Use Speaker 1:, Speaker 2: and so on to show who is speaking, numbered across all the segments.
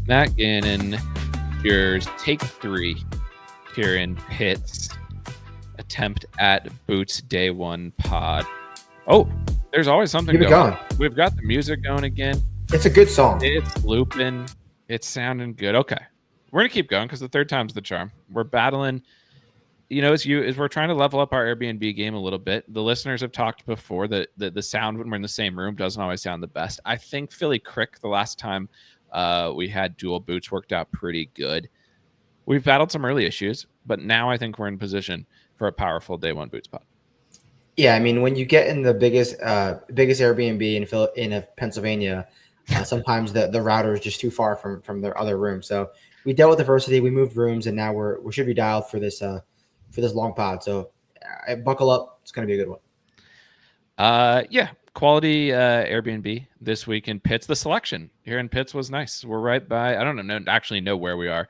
Speaker 1: Matt Gannon, yours. Take 3 here in Pitt's attempt at Boots Day 1 pod. Oh, there's always something going. We've got the music going again.
Speaker 2: It's a good song.
Speaker 1: It's looping. It's sounding good. Okay. We're going to keep going because the third time's the charm. We're battling. As we're trying to level up our Airbnb game a little bit. The listeners have talked before that the sound when we're in the same room doesn't always sound the best. I think Philly Crick, the last time we had dual boots, worked out pretty good. We've battled some early issues, but now I think we're in position for a powerful Day 1 boots pod.
Speaker 2: Yeah, I mean, when you get in the biggest Airbnb in Pennsylvania, sometimes the router is just too far from their other room. So we dealt with adversity. We moved rooms, and now we should be dialed for this long pod. So buckle up. It's going to be a good one.
Speaker 1: Yeah. Quality Airbnb this week in Pitts. The selection here in Pitts was nice. We're right by, I don't know where we are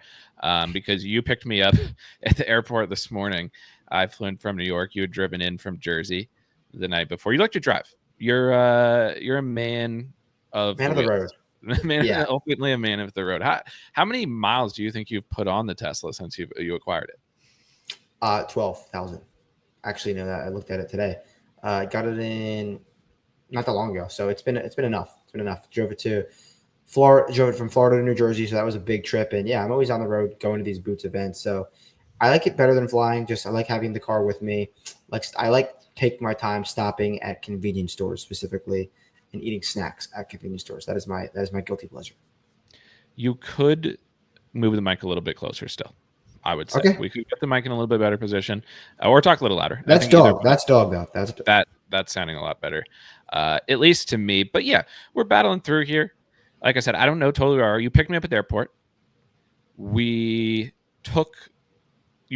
Speaker 1: because you picked me up at the airport this morning. I flew in from New York. You had driven in from Jersey the night before. You like to drive. You're a man of
Speaker 2: the road.
Speaker 1: Ultimately a man of the road. How many miles do you think you've put on the Tesla since you acquired it?
Speaker 2: 12,000. Actually, no, that I looked at it today. Got it in not that long ago, so it's been enough. It's been enough. Drove it from Florida to New Jersey, so that was a big trip. And yeah, I'm always on the road going to these Boots events, so I like it better than flying. I like having the car with me. I like taking my time stopping at convenience stores specifically and eating snacks at convenience stores. That is my guilty pleasure.
Speaker 1: You could move the mic a little bit closer still. I would say we could get the mic in a little bit better position, or talk a little louder.
Speaker 2: That's dog. That's dog though.
Speaker 1: That's sounding a lot better, at least to me. But yeah, we're battling through here. Like I said, I don't know totally where you picked me up at the airport. You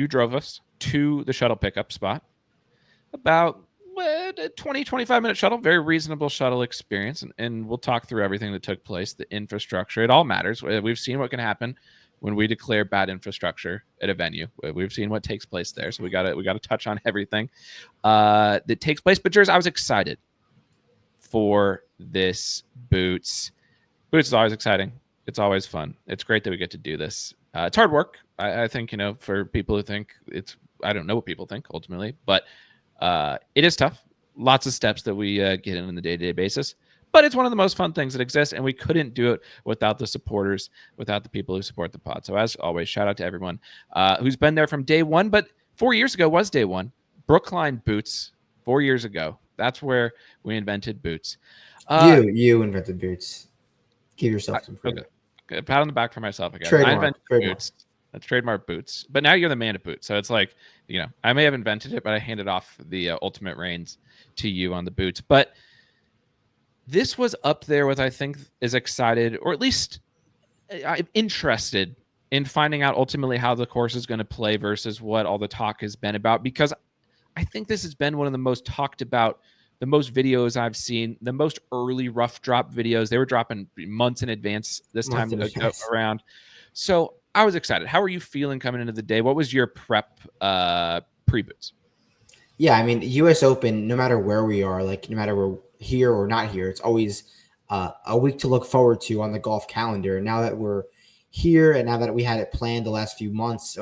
Speaker 1: drove us to the shuttle pickup spot. About a 20, 25-minute shuttle, very reasonable shuttle experience, and we'll talk through everything that took place. The infrastructure, it all matters. We've seen what can happen when we declare bad infrastructure at a venue. We've seen what takes place there, so we got to touch on everything that takes place. But Jers, I was excited for this Boots. Boots is always exciting. It's always fun. It's great that we get to do this. It's hard work. I think, for people who think I don't know what people think ultimately, but it is tough. Lots of steps that we get in on the day-to-day basis. But it's one of the most fun things that exists, and we couldn't do it without the supporters, without the people who support the pod. So as always, shout out to everyone who's been there from day one. But 4 years ago was day one. Brookline Boots, 4 years ago. That's where we invented Boots.
Speaker 2: You invented Boots. Give yourself some credit.
Speaker 1: Okay. Pat on the back for myself again.
Speaker 2: Trademark.
Speaker 1: I invented Boots. That's trademark Boots. But now you're the man of Boots. So it's like, I may have invented it, but I handed off the ultimate reins to you on the Boots. But this was up there with, I think, is excited, or at least I'm interested in finding out ultimately how the course is going to play versus what all the talk has been about, because I think this has been one of the most talked about, the most videos I've seen, the most early rough drop videos. They were dropping months in advance this time around. So I was excited. How are you feeling coming into the day? What was your prep pre-Boots?
Speaker 2: Yeah, I mean, U.S. Open, no matter where we are, no matter we're here or not here, it's always a week to look forward to on the golf calendar. And now that we're here, and now that we had it planned the last few months,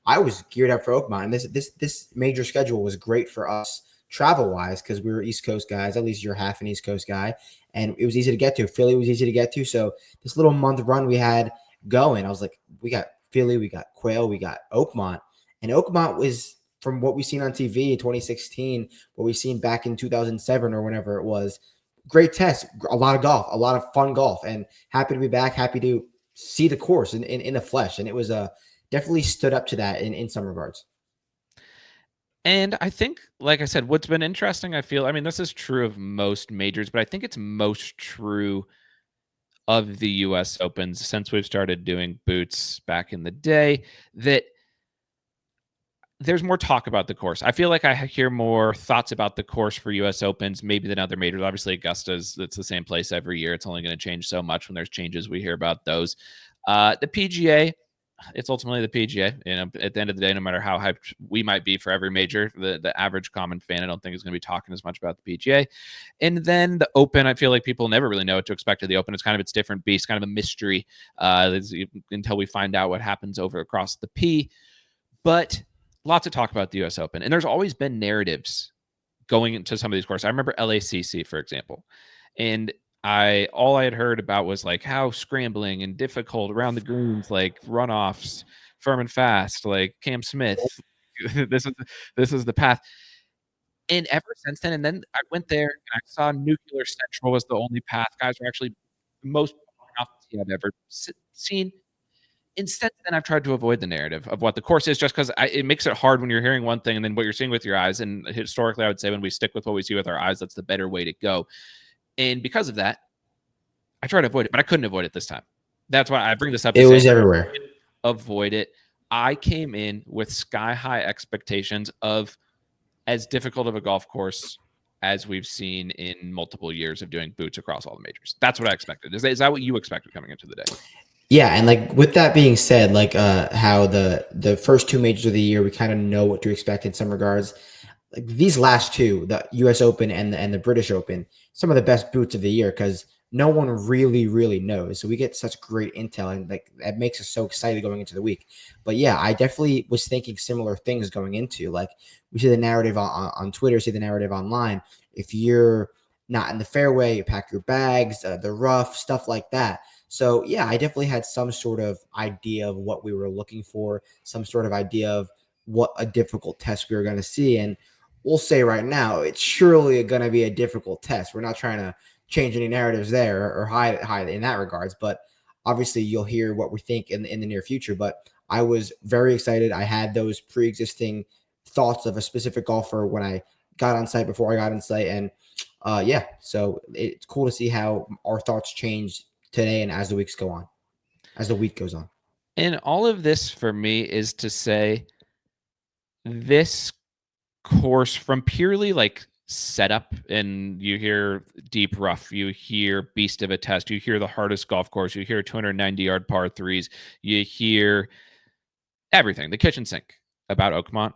Speaker 2: I was geared up for Oakmont. And this major schedule was great for us travel-wise because we were East Coast guys. At least you're half an East Coast guy. And it was easy to get to. Philly was easy to get to. So this little month run we had going, I was like, we got Philly, we got Quail, we got Oakmont. And Oakmont was, from what we've seen on TV in 2016, what we've seen back in 2007 or whenever it was, great test, a lot of golf, a lot of fun golf, and happy to be back, happy to see the course in the flesh. And it was definitely stood up to that in some regards.
Speaker 1: And I think, like I said, what's been interesting, I feel, this is true of most majors, but I think it's most true of the U.S. Opens since we've started doing Boots back in the day, that there's more talk about the course. I feel like I hear more thoughts about the course for U.S. Opens maybe than other majors. Obviously, Augusta's, it's the same place every year. It's only going to change so much when there's changes. We hear about those. The PGA, it's ultimately the PGA. You know, at the end of the day, no matter how hyped we might be for every major, the average common fan, I don't think is going to be talking as much about the PGA. And then the Open, I feel like people never really know what to expect of the Open. It's kind of its different beast, kind of a mystery until we find out what happens over across the P. But lots of talk about the U.S. Open, and there's always been narratives going into some of these courses. I remember LACC, for example, and all I had heard about was like how scrambling and difficult around the greens, like runoffs, firm and fast, like Cam Smith. this is the path. And ever since then, and then I went there and I saw Nuclear Central was the only path. Guys were actually the most off the tee I've ever seen. And since then, I've tried to avoid the narrative of what the course is, just because it makes it hard when you're hearing one thing and then what you're seeing with your eyes. And historically, I would say when we stick with what we see with our eyes, that's the better way to go. And because of that, I try to avoid it, but I couldn't avoid it this time. That's why I bring this up.
Speaker 2: It was everywhere.
Speaker 1: Avoid it. I came in with sky-high expectations of as difficult of a golf course as we've seen in multiple years of doing boots across all the majors. That's what I expected. Is that what you expected coming into the day?
Speaker 2: Yeah, and like with that being said, like how the first two majors of the year, we kind of know what to expect in some regards. Like these last two, the U.S. Open and the British Open, some of the best boots of the year because no one really knows. So we get such great intel, and like that makes us so excited going into the week. But yeah, I definitely was thinking similar things going into. Like we see the narrative on Twitter, see the narrative online. If you're not in the fairway, you pack your bags, the rough stuff like that. So yeah, I definitely had some sort of idea of what we were looking for, some sort of idea of what a difficult test we were going to see. And we'll say right now, it's surely going to be a difficult test. We're not trying to change any narratives there or hide in that regards. But obviously, you'll hear what we think in the near future. But I was very excited. I had those pre-existing thoughts of a specific golfer when I got on site before I got on site. And yeah, so it's cool to see how our thoughts changed today and as the week goes on.
Speaker 1: And all of this for me is to say this course from purely like setup, and you hear deep rough, you hear beast of a test, you hear the hardest golf course, you hear 290-yard par threes, you hear everything, the kitchen sink about Oakmont.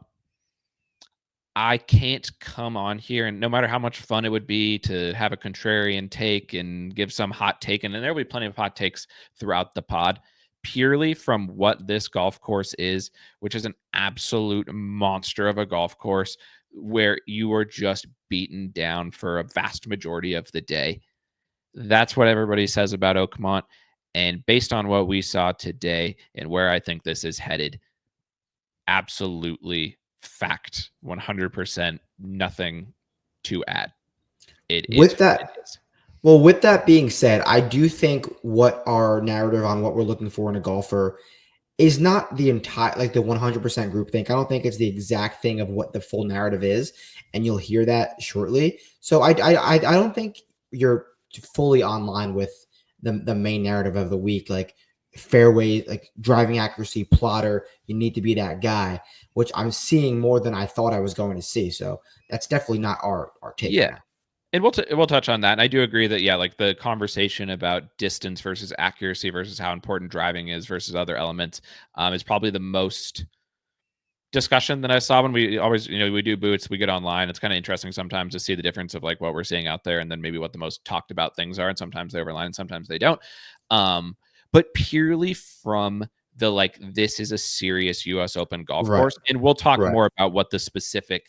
Speaker 1: I can't come on here, and no matter how much fun it would be to have a contrarian take and give some hot take, and there will be plenty of hot takes throughout the pod, purely from what this golf course is, which is an absolute monster of a golf course where you are just beaten down for a vast majority of the day. That's what everybody says about Oakmont. And based on what we saw today and where I think this is headed, absolutely fact, 100%, nothing to add. It
Speaker 2: With
Speaker 1: is
Speaker 2: that,
Speaker 1: what it is.
Speaker 2: Well, with that being said, I do think what our narrative on what we're looking for in a golfer is not the entire, like the 100% group think. I don't think it's the exact thing of what the full narrative is, and you'll hear that shortly. So I don't think you're fully online with the main narrative of the week, like fairway, like driving accuracy, plotter. You need to be that guy, which I'm seeing more than I thought I was going to see. So that's definitely not our take.
Speaker 1: Yeah. And we'll touch on that. And I do agree that, yeah, like the conversation about distance versus accuracy versus how important driving is versus other elements is probably the most discussion that I saw when we always, we do boots, we get online. It's kind of interesting sometimes to see the difference of like what we're seeing out there and then maybe what the most talked about things are. And sometimes they overline, sometimes they don't. But purely from the like, this is a serious US Open golf course. And we'll talk more about what the specific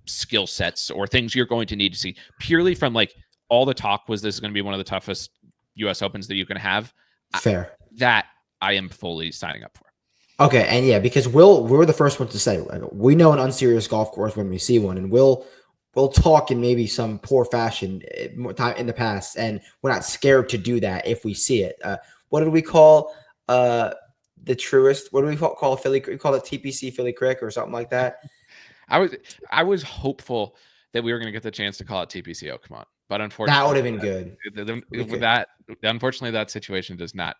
Speaker 1: skill sets or things you're going to need to see. Purely from like all the talk was this is going to be one of the toughest US Opens that you can have.
Speaker 2: Fair.
Speaker 1: That I am fully signing up for.
Speaker 2: Okay, and yeah, because we're the first ones to say, like, we know an unserious golf course when we see one, and we'll talk in maybe some poor fashion time in the past, and we're not scared to do that if we see it. What did we call the truest? What do we call Philly? We call it TPC Philly Crick or something like that.
Speaker 1: I was hopeful that we were going to get the chance to call it TPC Oakmont, but unfortunately,
Speaker 2: that would have been good.
Speaker 1: With that, unfortunately, that situation does not.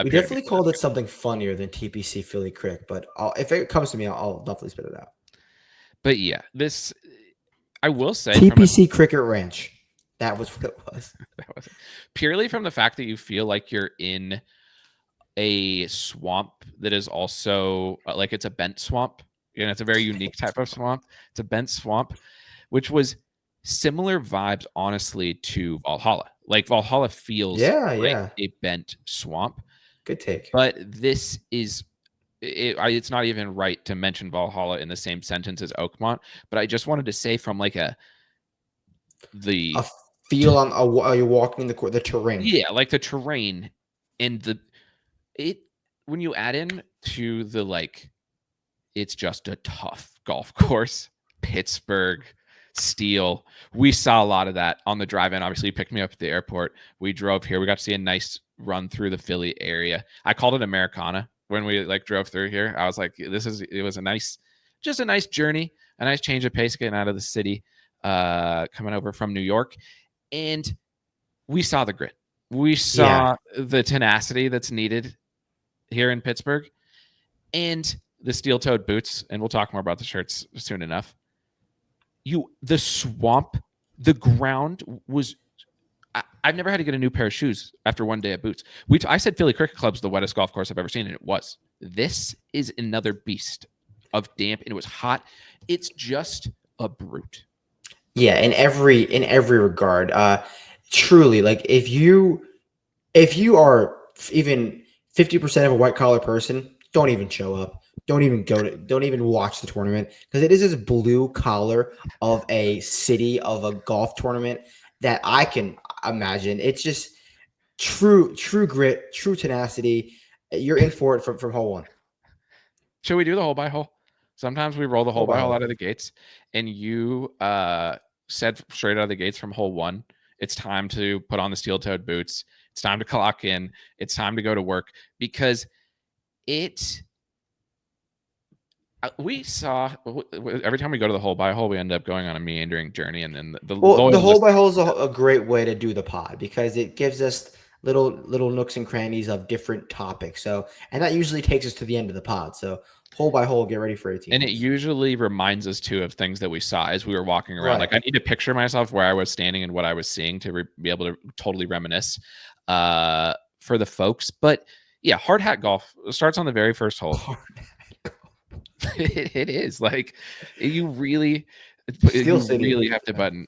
Speaker 2: We definitely called it something funnier than TPC Philly Crick, but if it comes to me, I'll definitely spit it out.
Speaker 1: But yeah, this I will say
Speaker 2: TPC Cricket Ranch. That was what it was.
Speaker 1: That was purely from the fact that you feel like you're in a swamp that is also like it's a bent swamp. It's a very unique type of swamp. It's a bent swamp, which was similar vibes, honestly, to Valhalla. Like Valhalla feels like
Speaker 2: Yeah.
Speaker 1: a bent swamp,
Speaker 2: Good take.
Speaker 1: but this is it's not even right to mention Valhalla in the same sentence as Oakmont. But I just wanted to say from like the
Speaker 2: A feel on you're walking the terrain.
Speaker 1: yeah, like the terrain and when you add in to the like, it's just a tough golf course. Pittsburgh, steel. We saw a lot of that on the drive in. Obviously, you picked me up at the airport. We drove here. We got to see a nice run through the Philly area. I called it Americana when we like drove through here. I was like, it was a nice journey, a nice change of pace getting out of the city, coming over from New York. And we saw the grit. We saw the tenacity that's needed here in Pittsburgh and the steel-toed boots. And we'll talk more about the shirts soon enough. The swamp, the ground was. I've never had to get a new pair of shoes after one day of boots. I said Philly Cricket Club's the wettest golf course I've ever seen, and it was. This is another beast of damp, and it was hot. It's just a brute.
Speaker 2: Yeah, in every regard. Truly, like if you are even 50% of a white collar person, don't even show up. Don't even watch the tournament, because it is this blue collar of a city, of a golf tournament that I can imagine. It's just true grit, true tenacity. You're in for it from hole one.
Speaker 1: Should we do the hole by hole? Sometimes we roll the hole by hole out of the gates, and you said straight out of the gates from hole one, it's time to put on the steel-toed boots. It's time to clock in. It's time to go to work, because we saw every time we go to the hole by hole, we end up going on a meandering journey, and then the
Speaker 2: hole by hole is a great way to do the pod, because it gives us little nooks and crannies of different topics. So, and that usually takes us to the end of the pod. So hole by hole, get ready for 18.
Speaker 1: And it usually reminds us too of things that we saw as we were walking around. Right. Like I need to picture myself where I was standing and what I was seeing to be able to totally reminisce for the folks. But yeah, hard hat golf starts on the very first hole. It is like you really have to button.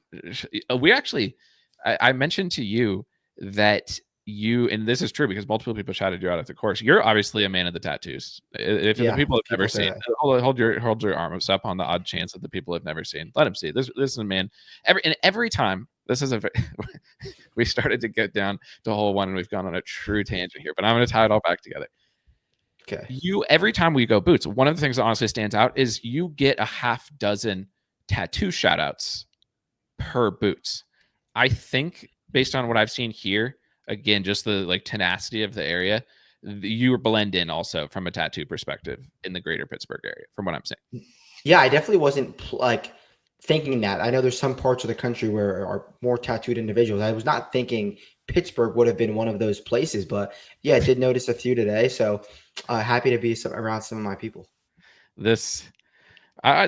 Speaker 1: We actually, I mentioned to you that and this is true because multiple people shouted you out at the course. You're obviously a man of the tattoos. If the people have never seen, hold your arms up on the odd chance that the people have never seen. Let them see. This is a man. Every time this is we started to get down to hole one and we've gone on a true tangent here, but I'm going to tie it all back together.
Speaker 2: Okay.
Speaker 1: Every time we go boots, one of the things that honestly stands out is you get a half dozen tattoo shout outs per boots. I think based on what I've seen here, again, just the like tenacity of the area, you blend in also from a tattoo perspective in the greater Pittsburgh area, from what I'm saying.
Speaker 2: Yeah, I definitely wasn't like thinking that. I know there's some parts of the country where are more tattooed individuals. I was not thinking Pittsburgh would have been one of those places, but yeah, I did notice a few today. So happy to be around some of my people.
Speaker 1: It's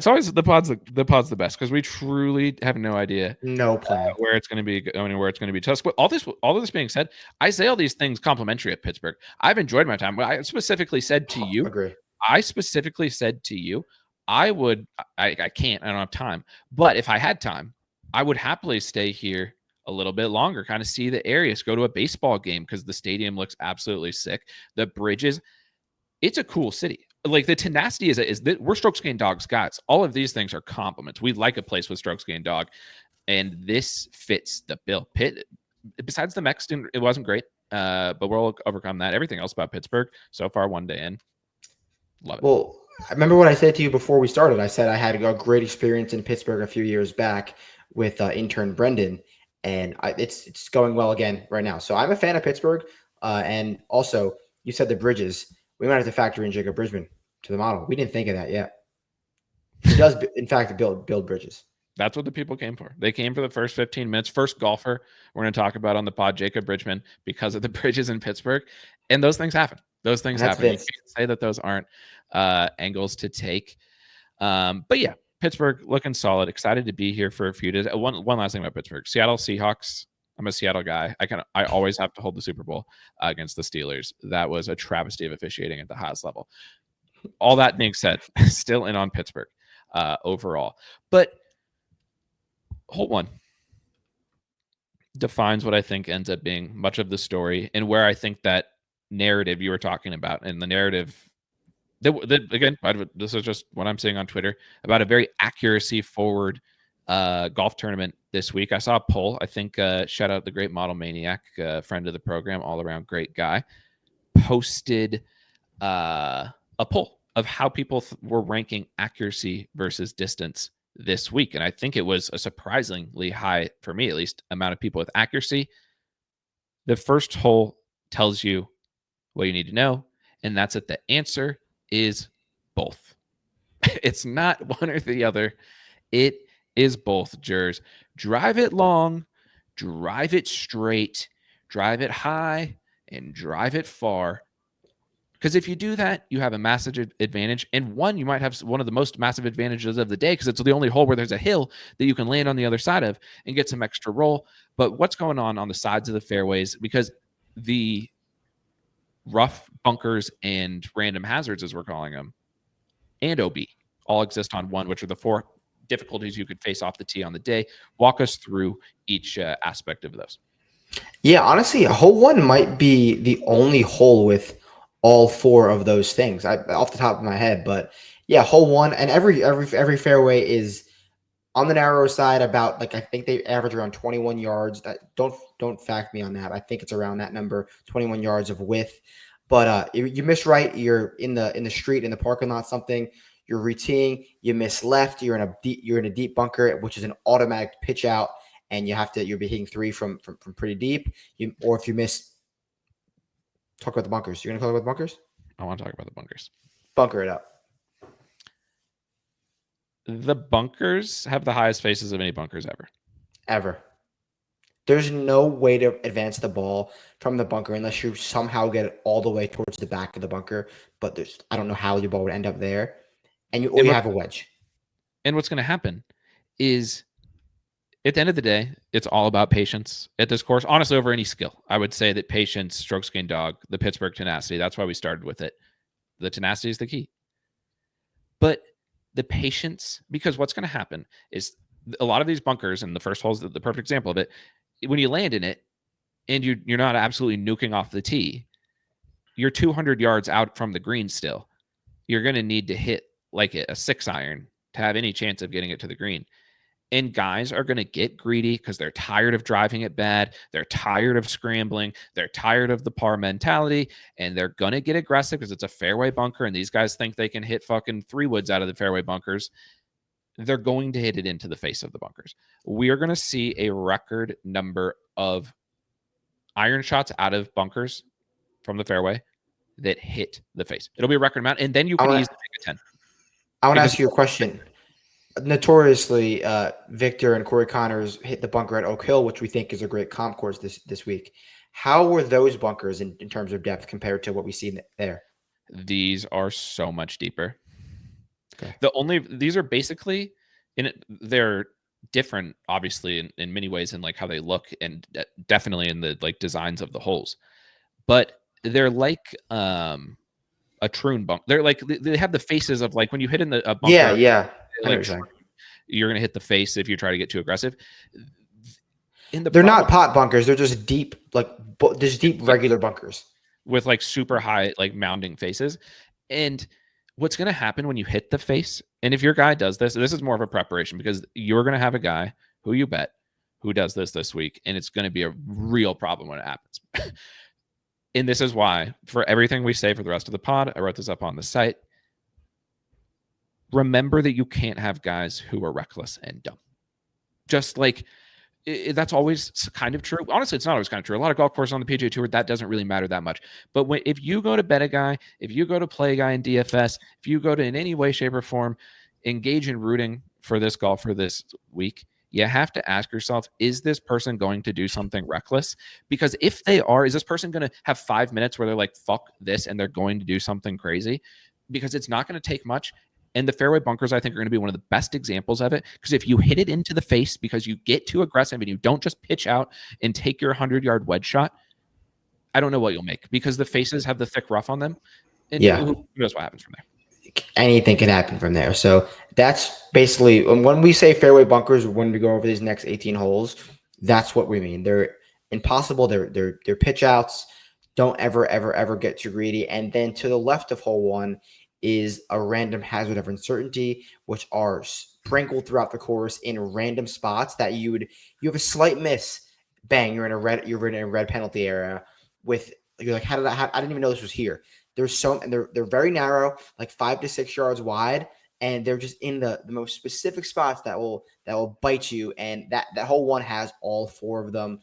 Speaker 1: always the pod's the best because we truly have no idea
Speaker 2: plan
Speaker 1: where it's going to be going, where it's going to be tough. But all of this being said, I say all these things complimentary at Pittsburgh. I've enjoyed my time. I specifically said to you, I would. I can't. I don't have time. But if I had time, I would happily stay here a little bit longer, kind of see the areas, go to a baseball game because the stadium looks absolutely sick. The bridges, it's a cool city. Like the tenacity is that we're strokes gained dogs, guys. All of these things are compliments. We like a place with strokes gained dog, and this fits the bill. Besides the Mexican, it wasn't great, but we'll overcome that. Everything else about Pittsburgh so far, one day in, love it.
Speaker 2: Well, I remember what I said to you before we started. I said I had a great experience in Pittsburgh a few years back with intern Brendan, and it's going well again right now. So I'm a fan of Pittsburgh, and also you said the bridges. We might have to factor in Jacob Bridgman to the model. We didn't think of that yet. He does, in fact, build bridges.
Speaker 1: That's what the people came for. They came for the first 15 minutes. First golfer we're going to talk about on the pod, Jacob Bridgman, because of the bridges in Pittsburgh. And those things happen. Those things happen. You can't say that those aren't angles to take. But yeah, Pittsburgh looking solid. Excited to be here for a few days. One last thing about Pittsburgh. Seattle Seahawks I'm a Seattle guy. I always have to hold the Super Bowl against the Steelers. That was a travesty of officiating at the highest level. All that being said, still in on Pittsburgh overall. But hole one defines what I think ends up being much of the story, and where I think that narrative you were talking about, and the narrative that again, this is just what I'm seeing on Twitter about a very accuracy forward golf tournament this week. I saw a poll. I think shout out the great Model Maniac, friend of the program, all around great guy, posted a poll of how people were ranking accuracy versus distance this week. And I think it was a surprisingly high, for me at least, amount of people with accuracy. The first hole tells you what you need to know, and that's that the answer is both. It's not one or the other. It is both, Jers. Drive it long, drive it straight, drive it high, and drive it far. Because if you do that, you have a massive advantage. And one, you might have one of the most massive advantages of the day because it's the only hole where there's a hill that you can land on the other side of and get some extra roll. But what's going on the sides of the fairways? Because the rough bunkers and random hazards, as we're calling them, and OB all exist on one, which are the 4 difficulties you could face off the tee on the day. Walk us through each aspect of those.
Speaker 2: Yeah, honestly, hole one might be the only hole with all 4 of those things off the top of my head. But yeah, hole one, and every fairway is on the narrow side about, like, I think they average around 21 yards. That don't fact me on that. I think it's around that number, 21 yards of width. But you miss right, you're in the street, in the parking lot, something. You're reteeing, you miss left, you're in a deep bunker, which is an automatic pitch out, and you'll be hitting 3 from pretty deep. Or if you miss, talk about the bunkers. You're gonna talk about the bunkers?
Speaker 1: I want to talk about the bunkers.
Speaker 2: Bunker it up.
Speaker 1: The bunkers have the highest faces of any bunkers
Speaker 2: Ever. There's no way to advance the ball from the bunker unless you somehow get it all the way towards the back of the bunker. But I don't know how your ball would end up there. And you have a wedge.
Speaker 1: And what's going to happen is, at the end of the day, it's all about patience at this course. Honestly, over any skill, I would say that patience, strokes gained dog, the Pittsburgh tenacity. That's why we started with it. The tenacity is the key. But the patience, because what's going to happen is a lot of these bunkers, and the first hole is the perfect example of it. When you land in it and you're not absolutely nuking off the tee, you're 200 yards out from the green still. You're going to need to hit like a 6-iron to have any chance of getting it to the green. And guys are going to get greedy because they're tired of driving it bad. They're tired of scrambling. They're tired of the par mentality. And they're going to get aggressive because it's a fairway bunker. And these guys think they can hit fucking 3 woods out of the fairway bunkers. They're going to hit it into the face of the bunkers. We are going to see a record number of iron shots out of bunkers from the fairway that hit the face. It'll be a record amount. And then you can easily take a 10.
Speaker 2: I want to ask you a question. Notoriously, Victor and Corey Connors hit the bunker at Oak Hill, which we think is a great comp course this week. How were those bunkers in terms of depth compared to what we see there?
Speaker 1: These are so much deeper.
Speaker 2: Okay.
Speaker 1: These are basically they're different, obviously, in many ways in like how they look, and definitely in the like designs of the holes. But they're like a troon bunk. They're like they have the faces of like when you hit in a bunker.
Speaker 2: Yeah.
Speaker 1: Like you're gonna hit the face if you try to get too aggressive.
Speaker 2: They're not pot bunkers. They're just deep, regular bunkers
Speaker 1: with like super high like mounding faces. And what's gonna happen when you hit the face? And if your guy does this is more of a preparation, because you're gonna have a guy who you bet who does this week, and it's gonna be a real problem when it happens. And this is why, for everything we say for the rest of the pod, I wrote this up on the site. Remember that you can't have guys who are reckless and dumb. Just like that's always kind of true. Honestly, it's not always kind of true. A lot of golf courses on the PGA Tour, that doesn't really matter that much. But if you go to bet a guy, if you go to play a guy in DFS, if you go to in any way, shape, or form engage in rooting for this golfer this week, you have to ask yourself, is this person going to do something reckless? Because if they are, is this person going to have 5 minutes where they're like, fuck this, and they're going to do something crazy? Because it's not going to take much. And the fairway bunkers, I think, are going to be one of the best examples of it. Because if you hit it into the face because you get too aggressive and you don't just pitch out and take your 100-yard wedge shot, I don't know what you'll make, because the faces have the thick rough on them. And who knows what happens from there.
Speaker 2: Anything can happen from there. So that's basically, when we say fairway bunkers, when we go over these next 18 holes, that's what we mean. They're impossible. They're pitch outs. Don't ever get too greedy. And then to the left of hole 1 is a random hazard of uncertainty, which are sprinkled throughout the course in random spots that you have a slight miss, bang, you're in a red penalty area with, you're like, how did that happen? I didn't even know this was here. And they're very narrow, like 5 to 6 yards wide, and they're just in the most specific spots that will bite you. And that hole 1 has all 4 of them.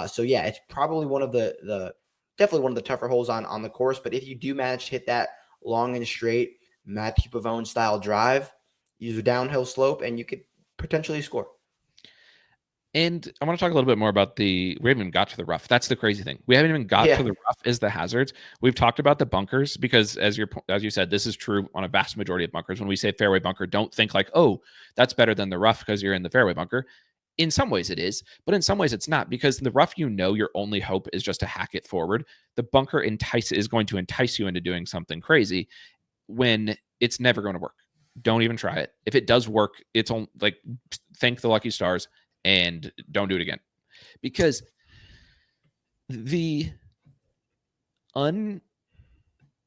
Speaker 2: So yeah, it's probably one of definitely one of the tougher holes on the course. But if you do manage to hit that long and straight Matthew Pavone style drive, use a downhill slope, and you could potentially score.
Speaker 1: And I want to talk a little bit more about we haven't even got to the rough. That's the crazy thing. We haven't even got to the rough is the hazards. We've talked about the bunkers because, as you said, this is true on a vast majority of bunkers. When we say fairway bunker, don't think like, oh, that's better than the rough because you're in the fairway bunker. In some ways it is, but in some ways it's not, because in the rough, your only hope is just to hack it forward. The bunker is going to entice you into doing something crazy when it's never going to work. Don't even try it. If it does work, it's on, like, thank the lucky stars and don't do it again, because the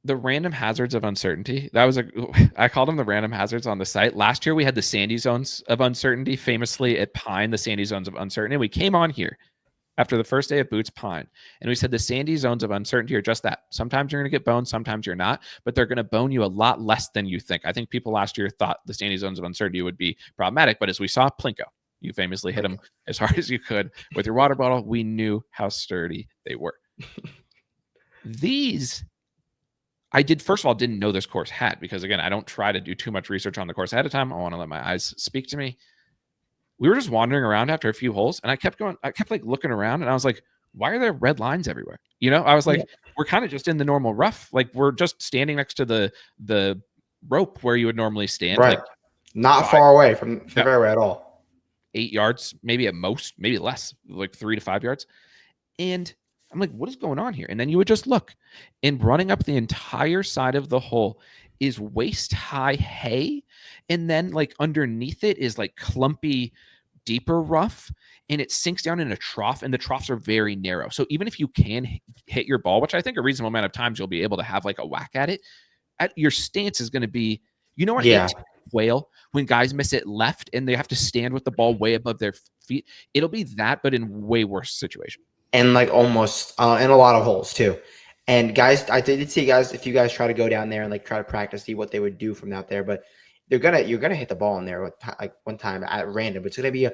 Speaker 1: random hazards of uncertainty, I called them the random hazards on the site. Last year we had the sandy zones of uncertainty, famously at Pine, the sandy zones of uncertainty. We came on here after the first day of Boots Pine, and we said the sandy zones of uncertainty are just that. Sometimes you're going to get boned, sometimes you're not, but they're going to bone you a lot less than you think. I think people last year thought the sandy zones of uncertainty would be problematic, but as we saw, Plinko, you famously hit them as hard as you could with your water bottle. We knew how sturdy they were. These, first of all, didn't know this course had, because again, I don't try to do too much research on the course ahead of time. I want to let my eyes speak to me. We were just wandering around after a few holes, and I kept like looking around, and I was like, why are there red lines everywhere? I was like, we're kind of just in the normal rough. Like, we're just standing next to the rope where you would normally stand.
Speaker 2: Right.
Speaker 1: Like,
Speaker 2: not far away from the fairway at all.
Speaker 1: 8 yards, maybe at most, maybe less, like 3 to 5 yards. And I'm like, what is going on here? And then you would just look, and running up the entire side of the hole is waist high hay. And then like underneath it is like clumpy, deeper rough, and it sinks down in a trough, and the troughs are very narrow. So even if you can hit your ball, which I think a reasonable amount of times you'll be able to have like a whack at it, your stance is going to be, what?
Speaker 2: Yeah.
Speaker 1: Whale, when guys miss it left and they have to stand with the ball way above their feet, it'll be that, but in way worse situation.
Speaker 2: And like almost in a lot of holes too. And guys, I did see guys, if you guys try to go down there and like try to practice, see what they would do from out there, but you're gonna hit the ball in there like one time at random. It's gonna be a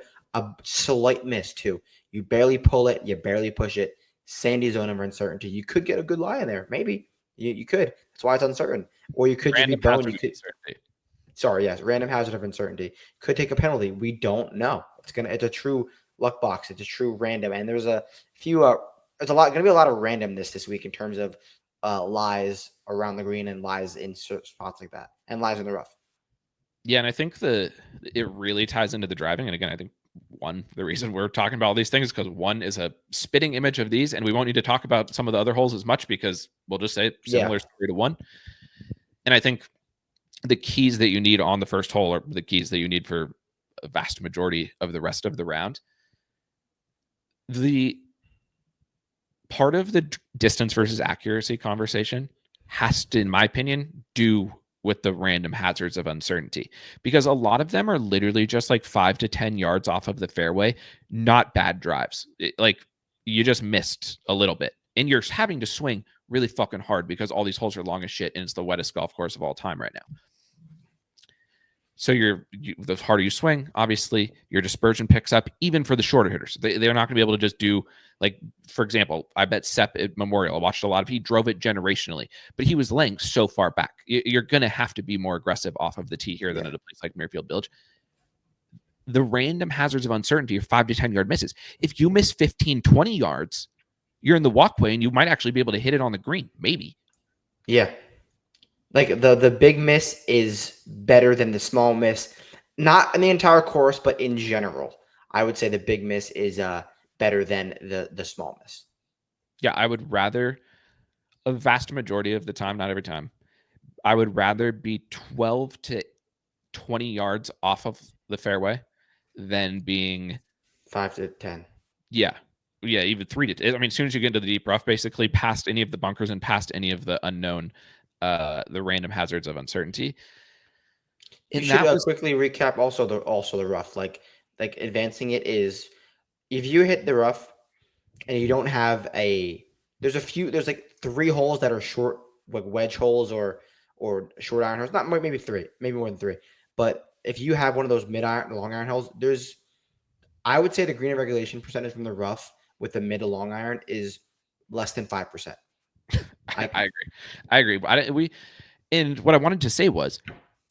Speaker 2: slight miss too. You barely pull it, you barely push it. Sandy zone of uncertainty. You could get a good lie in there, maybe. You could. That's why it's uncertain. Or you could
Speaker 1: Random
Speaker 2: just be boned. You could. Random hazard of uncertainty. Could take a penalty. We don't know. It's a true luck box. It's a true random. And there's a few. There's going to be a lot of randomness this week in terms of lies around the green and lies in spots like that, and lies in the rough.
Speaker 1: Yeah, and I think it really ties into the driving. And again, I think the reason we're talking about all these things is because one is a spitting image of these, and we won't need to talk about some of the other holes as much because we'll just say similar story to one. And I think the keys that you need on the first hole are the keys that you need for a vast majority of the rest of the round. The part of the distance versus accuracy conversation has to, in my opinion, do with the random hazards of uncertainty, because a lot of them are literally just like 5 to 10 yards off of the fairway, not bad drives. Like, you just missed a little bit and you're having to swing really fucking hard because all these holes are long as shit and it's the wettest golf course of all time right now. So the harder you swing, obviously your dispersion picks up, even for the shorter hitters. They're not going to be able to just do, like, for example, I bet Sepp at Memorial, I watched a lot of, he drove it generationally, but he was laying so far back. You're going to have to be more aggressive off of the tee here than at a place like Muirfield Village. The random hazards of uncertainty are 5 to 10 yard misses. If you miss 15, 20 yards, you're in the walkway and you might actually be able to hit it on the green. Maybe.
Speaker 2: Yeah. Like the big miss is better than the small miss, not in the entire course, but in general. I would say the big miss is better than the small miss.
Speaker 1: Yeah, I would rather a vast majority of the time, not every time, I would rather be 12 to 20 yards off of the fairway than being
Speaker 2: 5 to 10.
Speaker 1: yeah. Yeah, even 3 to I mean, as soon as you get into the deep rough, basically past any of the bunkers and past any of the unknown the random hazards of uncertainty.
Speaker 2: You
Speaker 1: And
Speaker 2: should
Speaker 1: that was
Speaker 2: quickly recap also the rough. Like advancing it is if you hit the rough and you don't have there's like 3 holes that are short, like wedge holes or short iron holes. Not maybe 3, maybe more than 3. But if you have one of those mid iron long iron holes, I would say the green regulation percentage from the rough with the mid to long iron is less than 5%.
Speaker 1: I agree. I agree. And what I wanted to say was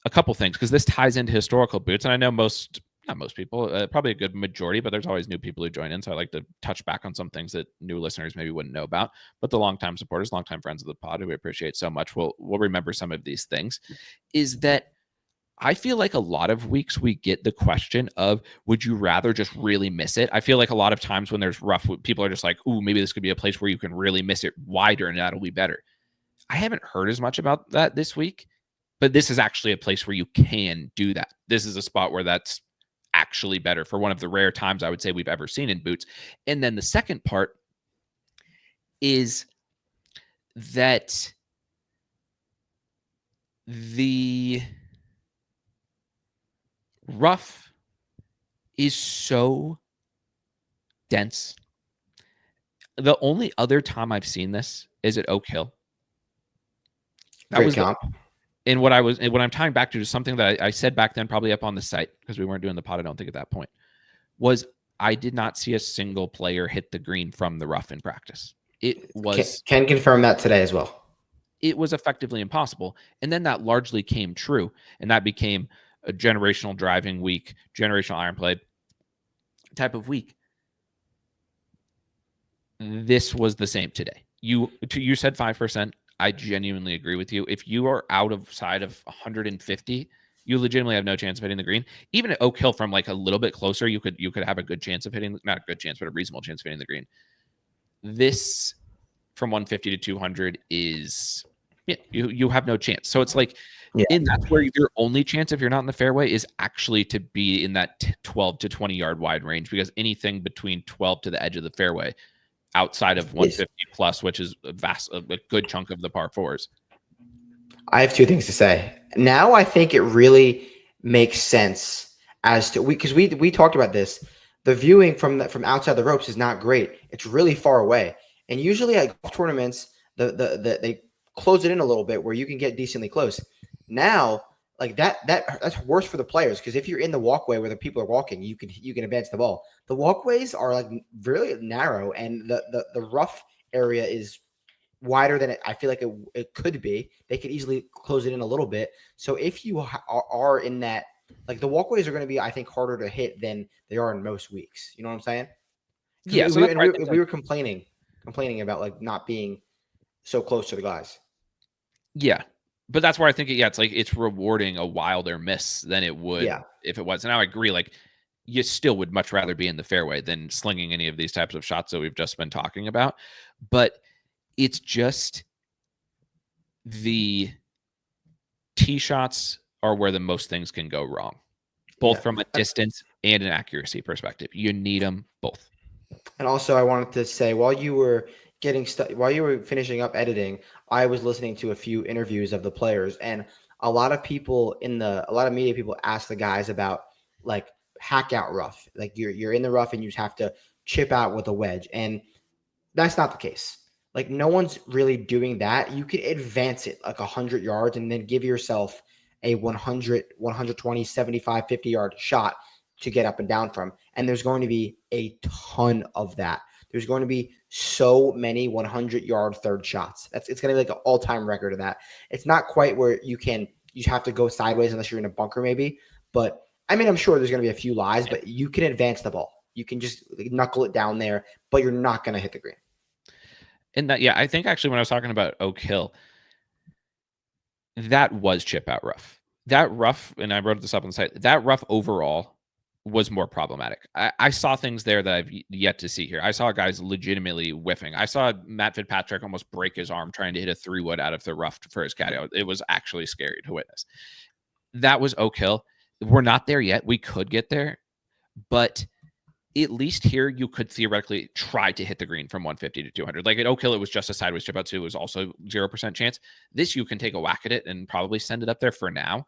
Speaker 1: a couple things because this ties into historical boots, and I know not most people, probably a good majority, but there's always new people who join in. So I like to touch back on some things that new listeners maybe wouldn't know about. But the longtime supporters, longtime friends of the pod, who we appreciate so much, will remember some of these things. Is that I feel like a lot of weeks we get the question of, would you rather just really miss it? I feel like a lot of times when there's rough, people are just like, ooh, maybe this could be a place where you can really miss it wider and that'll be better. I haven't heard as much about that this week, but this is actually a place where you can do that. This is a spot where that's actually better for one of the rare times I would say we've ever seen in boots. And then the second part is that the rough is so dense. The only other time I've seen this is at Oak Hill. That
Speaker 2: Great
Speaker 1: was
Speaker 2: comp.
Speaker 1: and what I'm tying back to is something that I said back then, probably up on the site because we weren't doing the pod, I don't think, at that point, was I did not see a single player hit the green from the rough in practice. It was
Speaker 2: Can confirm that today as well.
Speaker 1: It was effectively impossible. And then that largely came true. And that became a generational driving week, generational iron play type of week. This was the same today. You said 5%. I genuinely agree with you. If you are out of side of 150, you legitimately have no chance of hitting the green. Even at Oak Hill, from like a little bit closer, you could have a good chance of hitting, not a good chance, but a reasonable chance of hitting the green. This from 150 to 200 is you have no chance. So it's like, and that's where your only chance, if you're not in the fairway, is actually to be in that 12 to 20 yard wide range, because anything between 12 to the edge of the fairway outside of 150 plus, which is a good chunk of the par fours.
Speaker 2: I have 2 things to say. Now I think it really makes sense as to because we talked about this. The viewing from outside the ropes is not great. It's really far away. And usually at golf tournaments, they close it in a little bit where you can get decently close. Now, like that's worse for the players because if you're in the walkway where the people are walking, you can advance the ball. The walkways are like really narrow, and the rough area is wider than I feel like it could be. They could easily close it in a little bit. So if you are in that, like the walkways are going to be, I think, harder to hit than they are in most weeks. You know what I'm saying?
Speaker 1: Yeah.
Speaker 2: We were complaining about like not being so close to the guys.
Speaker 1: Yeah. But that's where I think it's like it's rewarding a wilder miss than it would if it was. And I agree, like you still would much rather be in the fairway than slinging any of these types of shots that we've just been talking about. But it's just the tee shots are where the most things can go wrong, both from a distance and an accuracy perspective. You need them both.
Speaker 2: And also, I wanted to say while you were finishing up editing, I was listening to a few interviews of the players, and a lot of media people ask the guys about like hack out rough, like you're in the rough and you just have to chip out with a wedge, and that's not the case. Like no one's really doing that. You could advance it like 100 yards and then give yourself a 100, 120, 75, 50 yard shot to get up and down from. And there's going to be a ton of that. There's going to be so many 100-yard third shots. It's going to be like an all-time record of that. It's not quite where you have to go sideways unless you're in a bunker maybe. But I mean, I'm sure there's going to be a few lies, but you can advance the ball. You can just knuckle it down there, but you're not going to hit the green.
Speaker 1: And that, I think actually when I was talking about Oak Hill, that was chip out rough. That rough, and I wrote this up on the site, that rough overall was more problematic. I saw things there that I've yet to see here. I saw guys legitimately whiffing. I saw Matt Fitzpatrick almost break his arm trying to hit a 3-wood out of the rough for his caddy. It was actually scary to witness. That was Oak Hill. We're not there yet. We could get there, but at least here you could theoretically try to hit the green from 150 to 200. Like at Oak Hill, it was just a sideways chip out, so it was also 0% chance. This, you can take a whack at it and probably send it up there for now.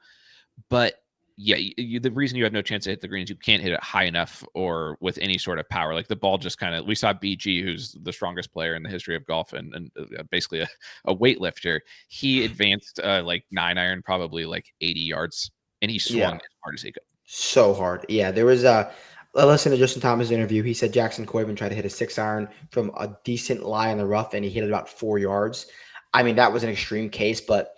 Speaker 1: But yeah, the reason you have no chance to hit the green is you can't hit it high enough or with any sort of power. Like the ball just kind of, we saw BG, who's the strongest player in the history of golf and basically a weightlifter. He advanced like 9-iron, probably like 80 yards, and he swung as hard as he could.
Speaker 2: So hard. Yeah, there was I listened to Justin Thomas' interview. He said Jackson Coyman tried to hit a 6-iron from a decent lie on the rough, and he hit it about 4 yards. I mean, that was an extreme case, but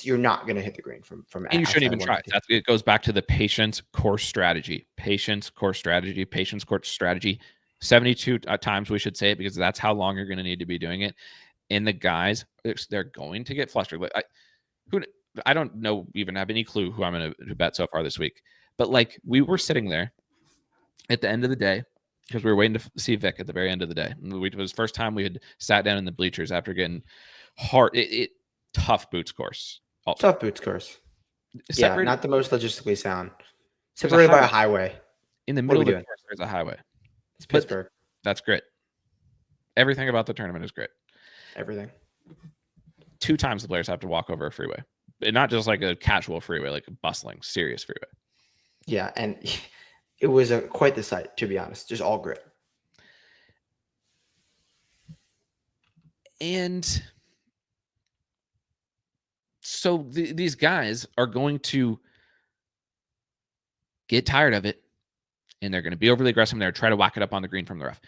Speaker 2: you're not going to hit the green from.
Speaker 1: And you shouldn't even try. It goes back to the patience course strategy. Patience course strategy. Patience course strategy. 72 times we should say it, because that's how long you're going to need to be doing it. And the guys, they're going to get flustered. I don't know, even have any clue who I'm going to bet so far this week. But like, we were sitting there at the end of the day because we were waiting to see Vic at the very end of the day. It was the first time we had sat down in the bleachers after getting hard. Tough boots course. Also.
Speaker 2: Tough boots course. Yeah, not the most logistically sound. Separated by a highway.
Speaker 1: In the middle of the course, there's a highway.
Speaker 2: It's Pittsburgh.
Speaker 1: That's great. Everything about the tournament is great.
Speaker 2: Everything.
Speaker 1: 2 times the players have to walk over a freeway. And not just like a casual freeway, like a bustling, serious freeway.
Speaker 2: Yeah, and it was quite the sight, to be honest. Just all grit.
Speaker 1: And so these guys are going to get tired of it, and they're going to be overly aggressive, and they're try to whack it up on the green from the rough.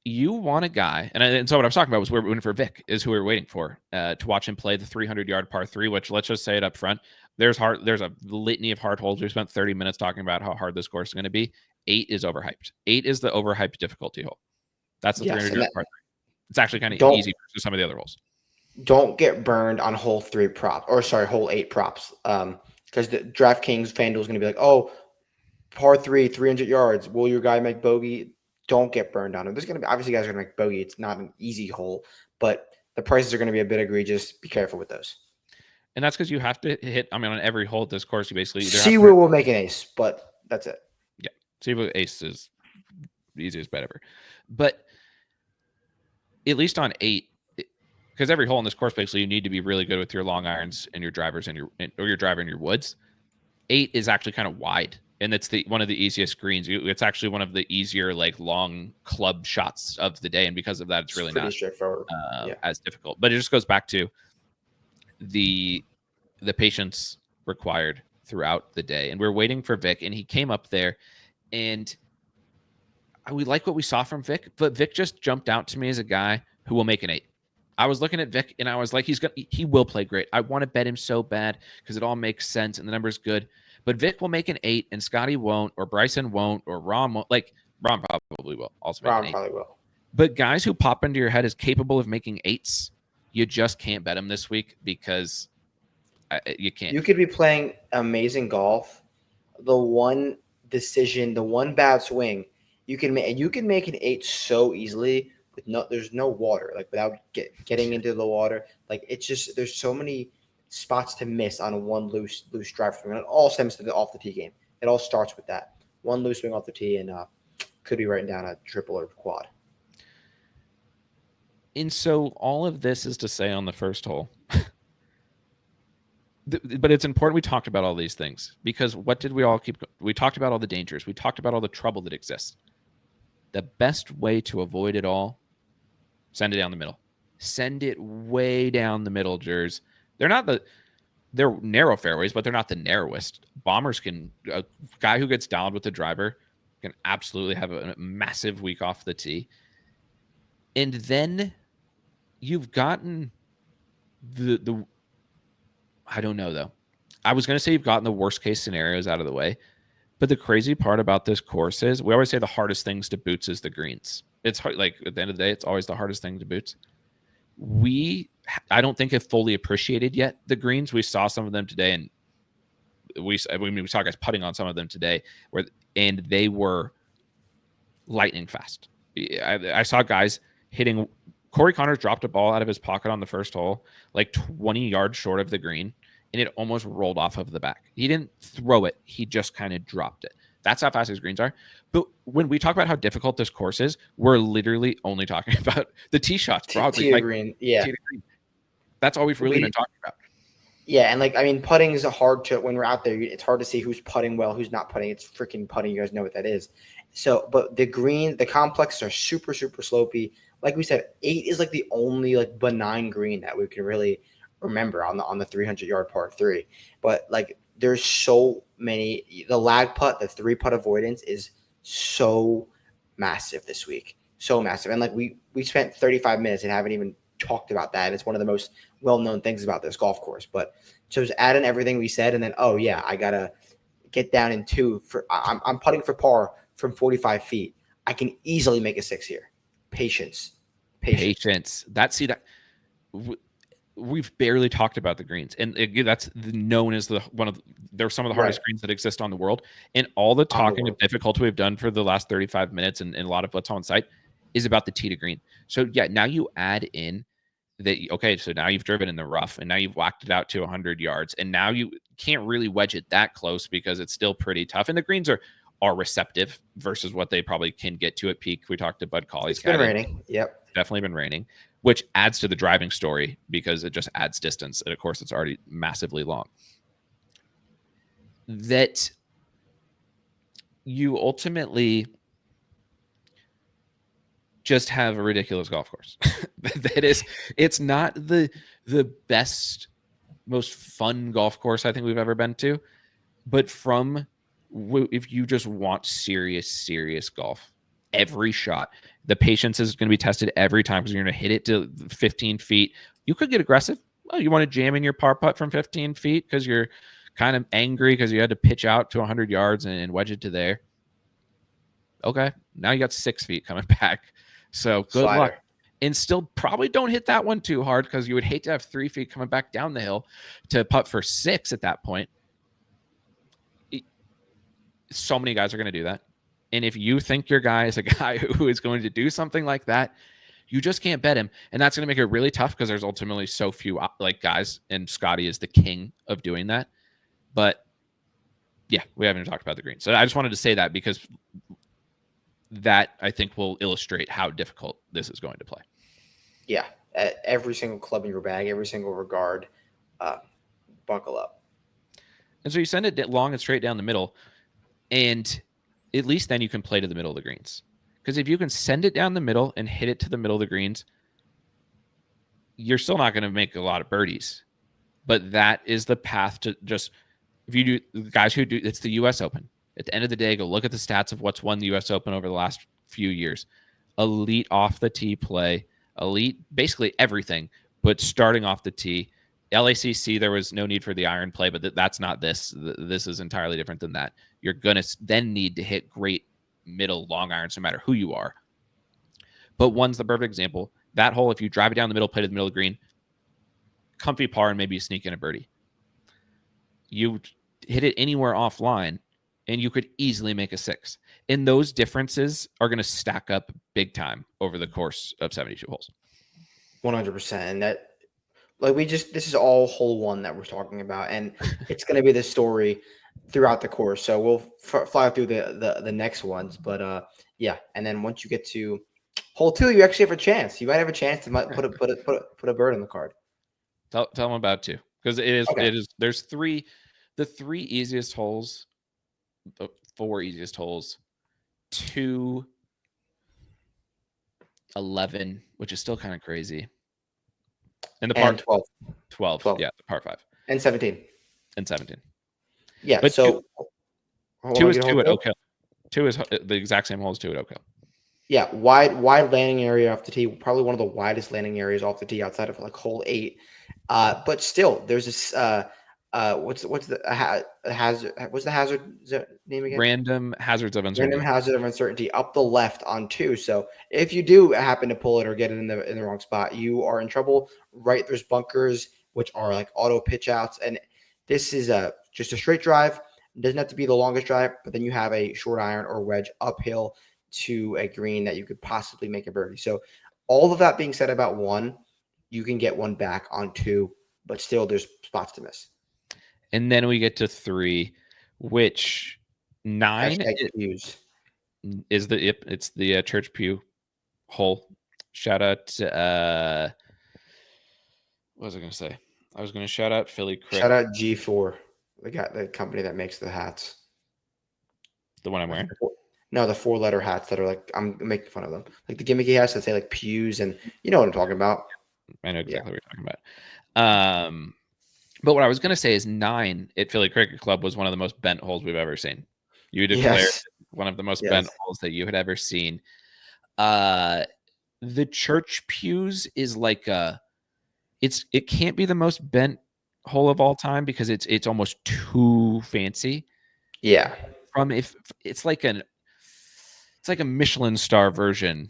Speaker 1: You want a guy, and so what I was talking about was we're waiting for Vic, is who we were waiting for to watch him play the 300-yard par 3, which, let's just say it up front, there's a litany of hard holes. We spent 30 minutes talking about how hard this course is going to be. 8 is overhyped. 8 is the overhyped difficulty hole. That's the 300-yard par 3. It's actually kind of easy versus some of the other holes.
Speaker 2: Don't get burned on hole 8 props. Because the DraftKings FanDuel is going to be like, oh, par 3, 300 yards. Will your guy make bogey? Don't get burned on him. There's going to be, obviously, guys are going to make bogey. It's not an easy hole, but the prices are going to be a bit egregious. Be careful with those.
Speaker 1: And that's because you have to hit, on every hole at this course, you basically
Speaker 2: see where we'll make an ace, but that's it.
Speaker 1: Yeah. See where ace is the easiest bet ever. But at least on 8, because every hole in this course, basically, you need to be really good with your long irons and your drivers and your driver and your woods. 8 is actually kind of wide, and it's one of the easiest greens. It's actually one of the easier, like, long club shots of the day, and because of that, it's really not
Speaker 2: straightforward,
Speaker 1: as difficult. But it just goes back to the patience required throughout the day, and we're waiting for Vic, and he came up there, and we like what we saw from Vic, but Vic just jumped out to me as a guy who will make an 8. I was looking at Vic, and I was like, he will play great. I want to bet him so bad because it all makes sense and the number's good. But Vic will make an 8, and Scottie won't, or Bryson won't, or Rom won't. Like, Rom probably will also make an 8.
Speaker 2: Probably will.
Speaker 1: But guys who pop into your head as capable of making 8s, you just can't bet them this week because you can't.
Speaker 2: You could be playing amazing golf. The one decision, the one bad swing, you can make an 8 so easily. There's no water, like without getting into the water. Like, it's just, there's so many spots to miss on one loose drive swing. And it all stems to the off the tee game. It all starts with that one loose swing off the tee, and could be writing down a triple or quad.
Speaker 1: And so all of this is to say on the first hole, but it's important we talked about all these things, because what did we talked about all the dangers. We talked about all the trouble that exists. The best way to avoid it all, send it down the middle. Send it way down the middle, Jers. They're narrow fairways, but they're not the narrowest. Bombers a guy who gets dialed with the driver can absolutely have a massive week off the tee. And then you've gotten the I don't know, though. I was going to say you've gotten the worst case scenarios out of the way. But the crazy part about this course is we always say the hardest things to boots is the greens. It's hard, like at the end of the day, it's always the hardest thing to boots. We I don't think have fully appreciated yet the greens. We saw some of them today, and we saw guys putting on some of them today, and they were lightning fast. I saw guys hitting. Corey Connors dropped a ball out of his pocket on the first hole, like 20 yards short of the green, and it almost rolled off of the back. He didn't throw it. He just kind of dropped it. That's how fast his greens are. But when we talk about how difficult this course is, we're literally only talking about the tee shots broadly.
Speaker 2: Tee to green. Yeah.
Speaker 1: Tee to green. That's all we've really been talking about.
Speaker 2: Yeah, and like, I mean, putting is hard to, when we're out there, it's hard to see who's putting well, who's not putting. It's freaking putting. You guys know what that is. So, but the green, the complexes are super, super slopey. Like we said, 8 is like the only like benign green that we can really remember on the 300-yard par 3. But like, there's so many. The lag putt, the 3-putt avoidance is so massive this week, so massive. And like, we spent 35 minutes and haven't even talked about that. It's one of the most well-known things about this golf course. But so just add in everything we said, and then I gotta get down in 2 for. I'm putting for par from 45 feet. I can easily make a 6 here. Patience. That we've barely talked about the greens, and that's known as they're some of the hardest greens that exist on the world. And all the talking of difficulty we've done for the last 35 minutes, and a lot of what's on site is about the tee to green. So yeah, now you add in that. Okay, so now you've driven in the rough, and now you've whacked it out to 100 yards, and now you can't really wedge it that close because it's still pretty tough, and the greens are receptive versus what they probably can get to at peak. We talked to Bud Colley's. It's been raining. Yep.
Speaker 1: Definitely been raining, which adds to the driving story because it just adds distance. And of course, it's already massively long. That you ultimately just have a ridiculous golf course. It's not the best, most fun golf course I think we've ever been to, but if you just want serious golf, every shot, the patience is going to be tested every time because you're going to hit it to 15 feet. You could get aggressive. Oh, you want to jam in your par putt from 15 feet because you're kind of angry because you had to pitch out to 100 yards and wedge it to there. Okay, now you got 6 feet coming back. So good luck. And still probably don't hit that one too hard because you would hate to have 3 feet coming back down the hill to putt for 6 at that point. So many guys are going to do that. And if you think your guy is a guy who is going to do something like that, you just can't bet him. And that's going to make it really tough because there's ultimately so few like guys, and Scottie is the king of doing that. But yeah, we haven't even talked about the green. So I just wanted to say that because that I think will illustrate how difficult this is going to play.
Speaker 2: Yeah. At every single club in your bag, every single regard, buckle up.
Speaker 1: And so you send it long and straight down the middle, and at least then you can play to the middle of the greens. Because if you can send it down the middle and hit it to the middle of the greens, you're still not going to make a lot of birdies. But that is the path to just, if you do, the guys who do, it's the U.S. Open. At the end of the day, go look at the stats of what's won the U.S. Open over the last few years. Elite off the tee play, elite basically everything, but starting off the tee. LACC, there was no need for the iron play, but that's not this. This is entirely different than that. You're going to then need to hit great middle long irons no matter who you are. But one's the perfect example. That hole, if you drive it down the middle, play to the middle of the green, comfy par, and maybe you sneak in a birdie. You hit it anywhere offline, and you could easily make a 6. And those differences are going to stack up big time over the course of 72 holes.
Speaker 2: 100%. And that, like, this is all hole 1 that we're talking about, and it's going to be the story throughout the course. So we'll fly through the next ones, but yeah. And then once you get to hole 2, you actually have a chance. You might have a chance to put a bird on the card.
Speaker 1: Tell them about 2, because it is. There's the 3 easiest holes, the 4 easiest holes, 2, 11, which is still kind of crazy. And the par 12. Yeah, the par 5.
Speaker 2: And 17.
Speaker 1: Yeah,
Speaker 2: but
Speaker 1: so 2 is 2 at Oak Hill. 2 is the exact same hole as 2 at Oak Hill.
Speaker 2: Yeah, wide landing area off the tee. Probably one of the widest landing areas off the tee outside of like hole 8. But still, there's this what's the hazard? What's the hazard name again?
Speaker 1: Random hazards of
Speaker 2: Random
Speaker 1: uncertainty.
Speaker 2: hazard of uncertainty up the left on 2. So if you do happen to pull it or get it in the wrong spot, you are in trouble. Right, there's bunkers which are like auto pitch outs, and this is just a straight drive. It doesn't have to be the longest drive, but then you have a short iron or wedge uphill to a green that you could possibly make a birdie. So all of that being said about 1, you can get 1 back on 2, but still there's spots to miss.
Speaker 1: And then we get to 3, which 9 is it's the church pew hole. Shout out to what was I going to say? I was going to shout out Philly Crick.
Speaker 2: Shout out G4, the company that makes the hats.
Speaker 1: The one I'm wearing?
Speaker 2: No, the 4-letter hats that are like, I'm making fun of them. Like the gimmicky hats that say like pews, and you know what I'm talking about.
Speaker 1: I know exactly what you're talking about. But what I was going to say is 9 at Philly Cricket Club was one of the most bent holes we've ever seen. You declared one of the most bent holes that you had ever seen. The church pews is like it can't be the most bent hole of all time because it's almost too fancy.
Speaker 2: Yeah.
Speaker 1: It's like a Michelin star version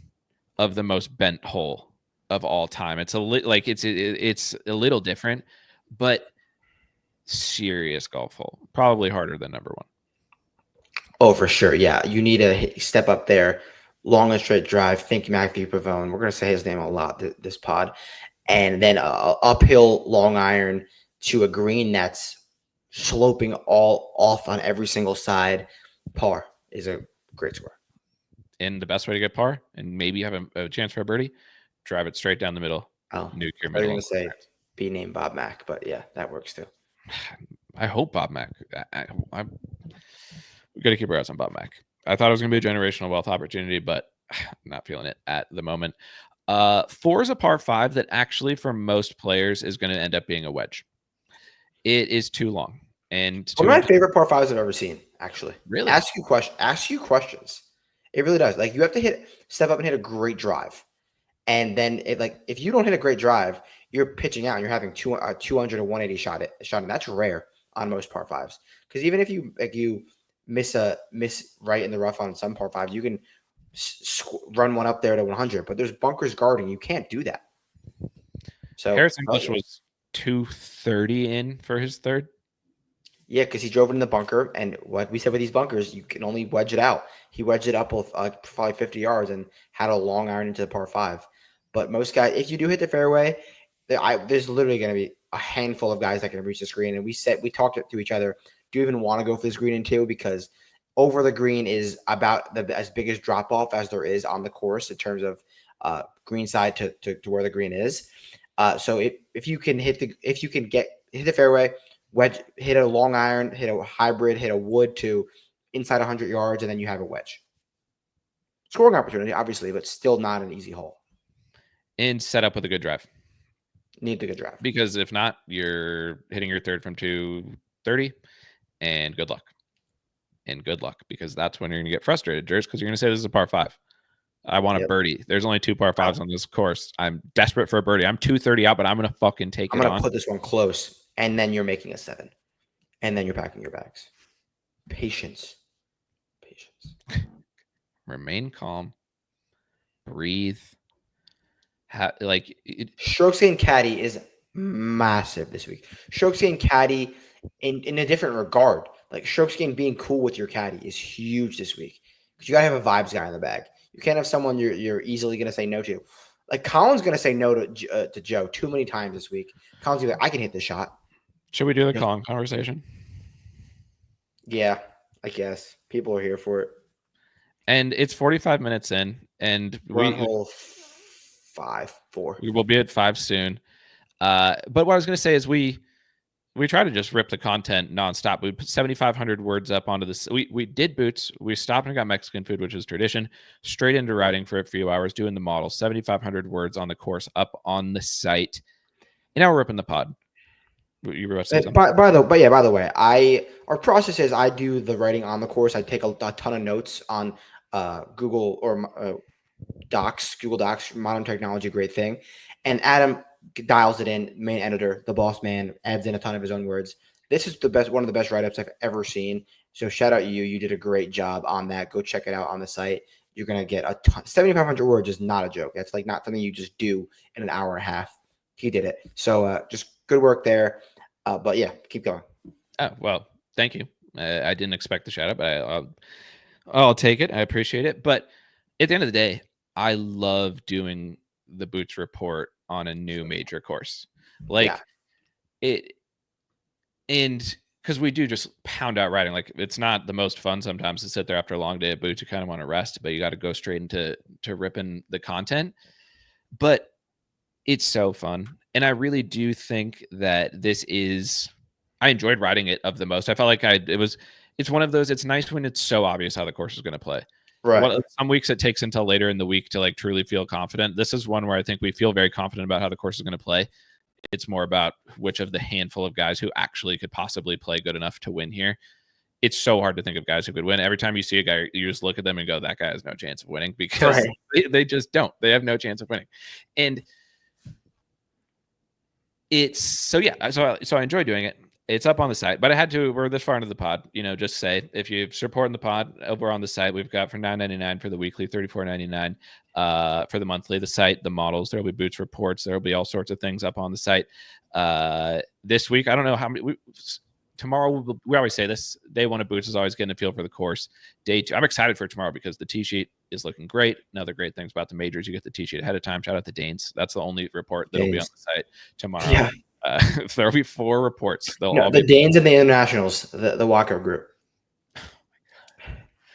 Speaker 1: of the most bent hole of all time. It's it's a little different, but serious golf hole. Probably harder than number 1.
Speaker 2: Oh, for sure. Yeah. You need to step up there. Long and straight drive. Think Matthew Pavone. We're going to say his name a lot this pod. And then uphill long iron to a green that's sloping all off on every single side. Par is a great score.
Speaker 1: And the best way to get par and maybe have a chance for a birdie, drive it straight down the middle.
Speaker 2: Oh,
Speaker 1: nuke your
Speaker 2: I was
Speaker 1: middle.
Speaker 2: going to say be named Bob Mack, but yeah, that works too.
Speaker 1: I hope Bob Mack. We got to keep our eyes on Bob Mack. I thought it was going to be a generational wealth opportunity, but I'm not feeling it at the moment. 4 is a par 5 that actually for most players is going to end up being a wedge. It is too long. And
Speaker 2: one of my favorite par 5s I've ever seen, actually.
Speaker 1: Really?
Speaker 2: Ask you questions. It really does. Like you have to step up and hit a great drive. And then if you don't hit a great drive, you're pitching out and you're having 200 to 180 shot, and that's rare on most par 5s. Because even if you miss right in the rough on some par 5s, you can run one up there to 100. But there's bunkers guarding. You can't do that. So
Speaker 1: Harris English was 230 in for his third.
Speaker 2: Yeah, because he drove it in the bunker, and what we said with these bunkers, you can only wedge it out. He wedged it up with probably 50 yards and had a long iron into the par 5. But most guys, if you do hit the fairway, there's literally going to be a handful of guys that can reach the green. And we talked to each other, do you even want to go for this green in 2? Because over the green is about as big as drop off as there is on the course in terms of green side to where the green is. So if you can hit the fairway, wedge, hit a long iron, hit a hybrid, hit a wood to inside 100 yards, and then you have a wedge. Scoring opportunity, obviously, but still not an easy hole.
Speaker 1: And set up with a good drive.
Speaker 2: Need the good drive.
Speaker 1: Because if not, you're hitting your third from 230, and good luck. And good luck, because that's when you're going to get frustrated, Jers, because you're going to say this is a par 5. I want a birdie. There's only 2 par 5s on this course. I'm desperate for a birdie. I'm 230 out, but I'm going to fucking take it on.
Speaker 2: I'm going to put this one close. And then you're making a 7. And then you're packing your bags. Patience.
Speaker 1: Remain calm. Breathe.
Speaker 2: Strokes gained caddy is massive this week. Strokes gained caddy in a different regard. Like strokes gained being cool with your caddy is huge this week. Because you got to have a vibes guy in the bag. You can't have someone you're easily going to say no to. Like Collin's going to say no to Joe too many times this week. Collin's going to be like, I can hit this shot.
Speaker 1: Should we do the Collin conversation?
Speaker 2: Yeah, I guess. People are here for it.
Speaker 1: And it's 45 minutes in, and
Speaker 2: we're on hole 4.
Speaker 1: We will be at 5 soon. But what I was going to say is we try to just rip the content nonstop. We put 7,500 words up onto this. We did boots. We stopped and got Mexican food, which is tradition. Straight into riding for a few hours, doing the model. 7,500 words on the course up on the site. And now we're ripping the pod. You were about to say something?
Speaker 2: By the way, our process is I do the writing on the course. I take a ton of notes on Google or Google Docs, modern technology, great thing. And Adam dials it in, main editor, the boss man, adds in a ton of his own words. This is one of the best write-ups I've ever seen. So shout out you. You did a great job on that. Go check it out on the site. You're going to get a ton. 7,500 words is not a joke. That's like not something you just do in an hour and a half. He did it. So just good work there. But yeah, keep going.
Speaker 1: Oh, well, thank you. I didn't expect the shout out, but I'll take it. I appreciate it. But at the end of the day, I love doing the Boots report on a new major course. Like it, and because we do just pound out riding. Like it's not the most fun sometimes to sit there after a long day at Boots. You kind of want to rest, but you got to go straight into ripping the content. But it's so fun. And I really do think that I enjoyed riding it of the most. I felt like it's one of those, it's nice when it's so obvious how the course is going to play.
Speaker 2: Right.
Speaker 1: Some weeks it takes until later in the week to like truly feel confident. This is one where I think we feel very confident about how the course is going to play. It's more about which of the handful of guys who actually could possibly play good enough to win here. It's so hard to think of guys who could win. Every time you see a guy, you just look at them and go, that guy has no chance of winning, because they just don't. They have no chance of winning. And it's so I enjoy doing it. It's up on the site, but we're this far into the pod, just say, if you're supporting the pod over on the site, we've got for $9.99 for the weekly, $34.99 for the monthly, the site, the models, there'll be Boots reports, there'll be all sorts of things up on the site. This week, I don't know how many, tomorrow, we always say this, day one of Boots is always getting a feel for the course. Day two, I'm excited for tomorrow because the tee sheet is looking great. Another great things about the majors, you get the tee sheet ahead of time. Shout out to Danes. That's the only report that'll be on the site tomorrow.
Speaker 2: Yeah.
Speaker 1: There'll be 4 reports. They'll all
Speaker 2: the
Speaker 1: be
Speaker 2: Danes and the Internationals, the Joaco group.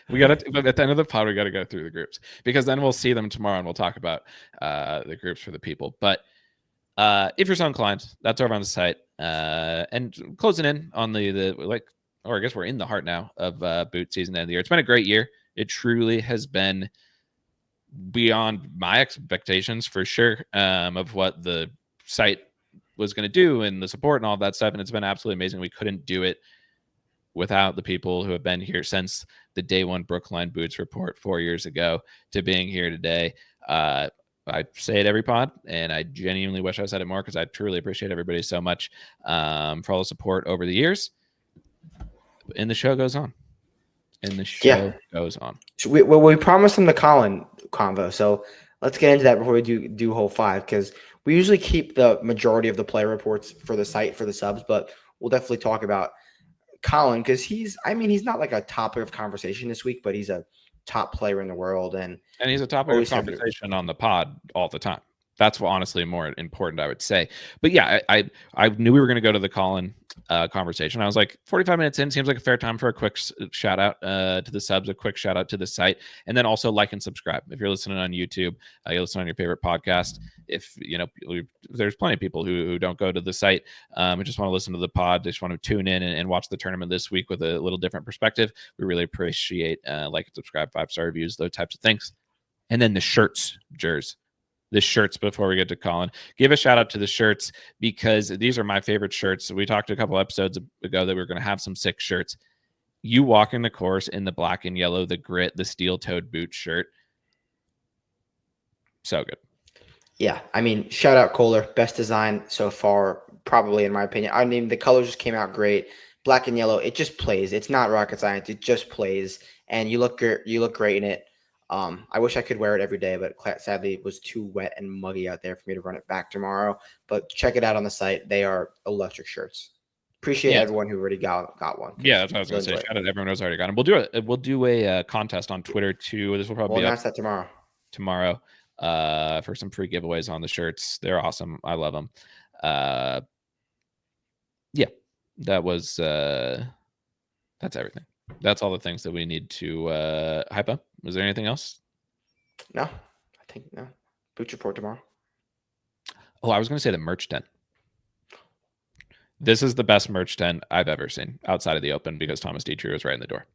Speaker 1: We got to, at the end of the pod, we got to go through the groups, because then we'll see them tomorrow and we'll talk about the groups for the people. But if you're so inclined, that's over on the site. And closing in on or I guess we're in the heart now of boot season, end of the year. It's been a great year. It truly has been beyond my expectations, for sure, of what the site was going to do and the support and all that stuff. And it's been absolutely amazing. We couldn't do it without the people who have been here since the day one Brookline Boots report 4 years ago to being here today. I say it every pod, and I genuinely wish I said it more, because I truly appreciate everybody so much for all the support over the years. And the show goes on. Goes on.
Speaker 2: So we promised them the Collin convo, so let's get into that before we do hole 5, because we usually keep the majority of the player reports for the site for the subs, but we'll definitely talk about Collin, because he's not like a topic of conversation this week, but he's a top player in the world, and
Speaker 1: he's a topic of conversation on the pod all the time. That's what honestly more important, I would say. But yeah, I knew we were going to go to the Collin conversation. I was like, 45 minutes in seems like a fair time for a quick shout out to the subs, a quick shout out to the site, and then also like and subscribe. If you're listening on YouTube, you listen on your favorite podcast. If there's plenty of people who don't go to the site and just want to listen to the pod, they just want to tune in and watch the tournament this week with a little different perspective. We really appreciate like and subscribe, 5-star reviews, those types of things. And then the shirts, Jers. The shirts, before we get to Collin, give a shout out to the shirts, because these are my favorite shirts. We talked a couple episodes ago that we were going to have some sick shirts. You walking the course in the black and yellow, the grit, the steel-toed boot shirt. So good. Yeah.
Speaker 2: I mean, shout out Kohler. Best design so far, probably, in my opinion. I mean, the colors just came out great. Black and yellow, it just plays. It's not rocket science. It just plays. And you look great in it. I wish I could wear it every day, but sadly it was too wet and muggy out there for me to run it back tomorrow. But check it out on the site. They are electric shirts. Appreciate everyone who already got one.
Speaker 1: Yeah, that's what I was going to say. Shout out to everyone who's already got them. We'll do a contest on Twitter too. This will probably
Speaker 2: announce that tomorrow.
Speaker 1: For some free giveaways on the shirts. They're awesome. I love them. Yeah, that was that's everything. That's all the things that we need to hype up. Was there anything else?
Speaker 2: No, I think no. Boots report tomorrow.
Speaker 1: Oh, I was going to say the merch tent. This is the best merch tent I've ever seen outside of the Open, because Thomas Dietrich was right in the door.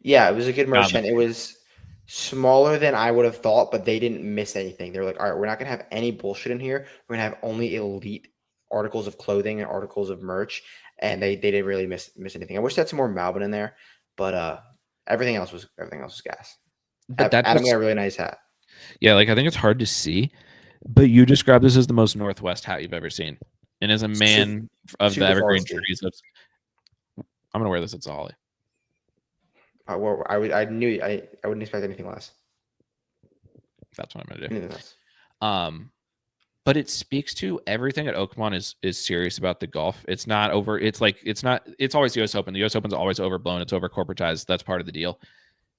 Speaker 2: Yeah, it was a good merch tent. It was smaller than I would have thought, but they didn't miss anything. They were like, all right, we're not going to have any bullshit in here. We're going to have only elite articles of clothing and articles of merch. And they didn't really miss anything. I wish they had some more Malvin in there, but everything else was gas. But Adam got a really nice hat.
Speaker 1: Yeah, like I think it's hard to see, but you described this as the most Northwest hat you've ever seen. and as a man of the
Speaker 2: super
Speaker 1: evergreen
Speaker 2: frosty.
Speaker 1: trees, I'm gonna wear this at Zolly.
Speaker 2: Well, I wouldn't expect anything less.
Speaker 1: That's what I'm gonna
Speaker 2: Anything less.
Speaker 1: do. But it speaks to everything at Oakmont is serious about the golf. It's not over. It's like it's always the U.S. Open. The U.S. Open's always overblown. It's over corporatized. That's part of the deal.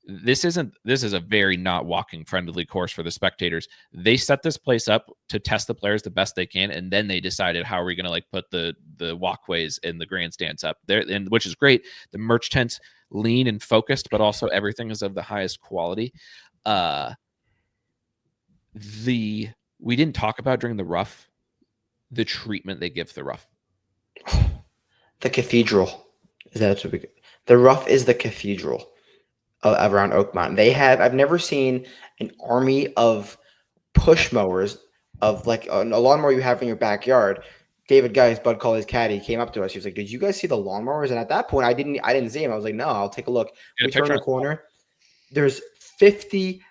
Speaker 1: This is a very not walking friendly course for the spectators. They set this place up to test the players the best they can, and then they decided how are we going to like put the walkways and the grandstands up there, and which is great. The merch tents lean and focused, but also everything is of the highest quality. We didn't talk about during the rough the treatment they give the rough.
Speaker 2: The cathedral. The rough is the cathedral around Oakmont. I've never seen an army of push mowers of like a lawnmower you have in your backyard. David Geis, Bud Colley's caddy, came up to us. He was like, "Did you guys see the lawnmowers?" And at that point, I didn't see him. I was like, "No, I'll take a look." We turn the corner. There's 50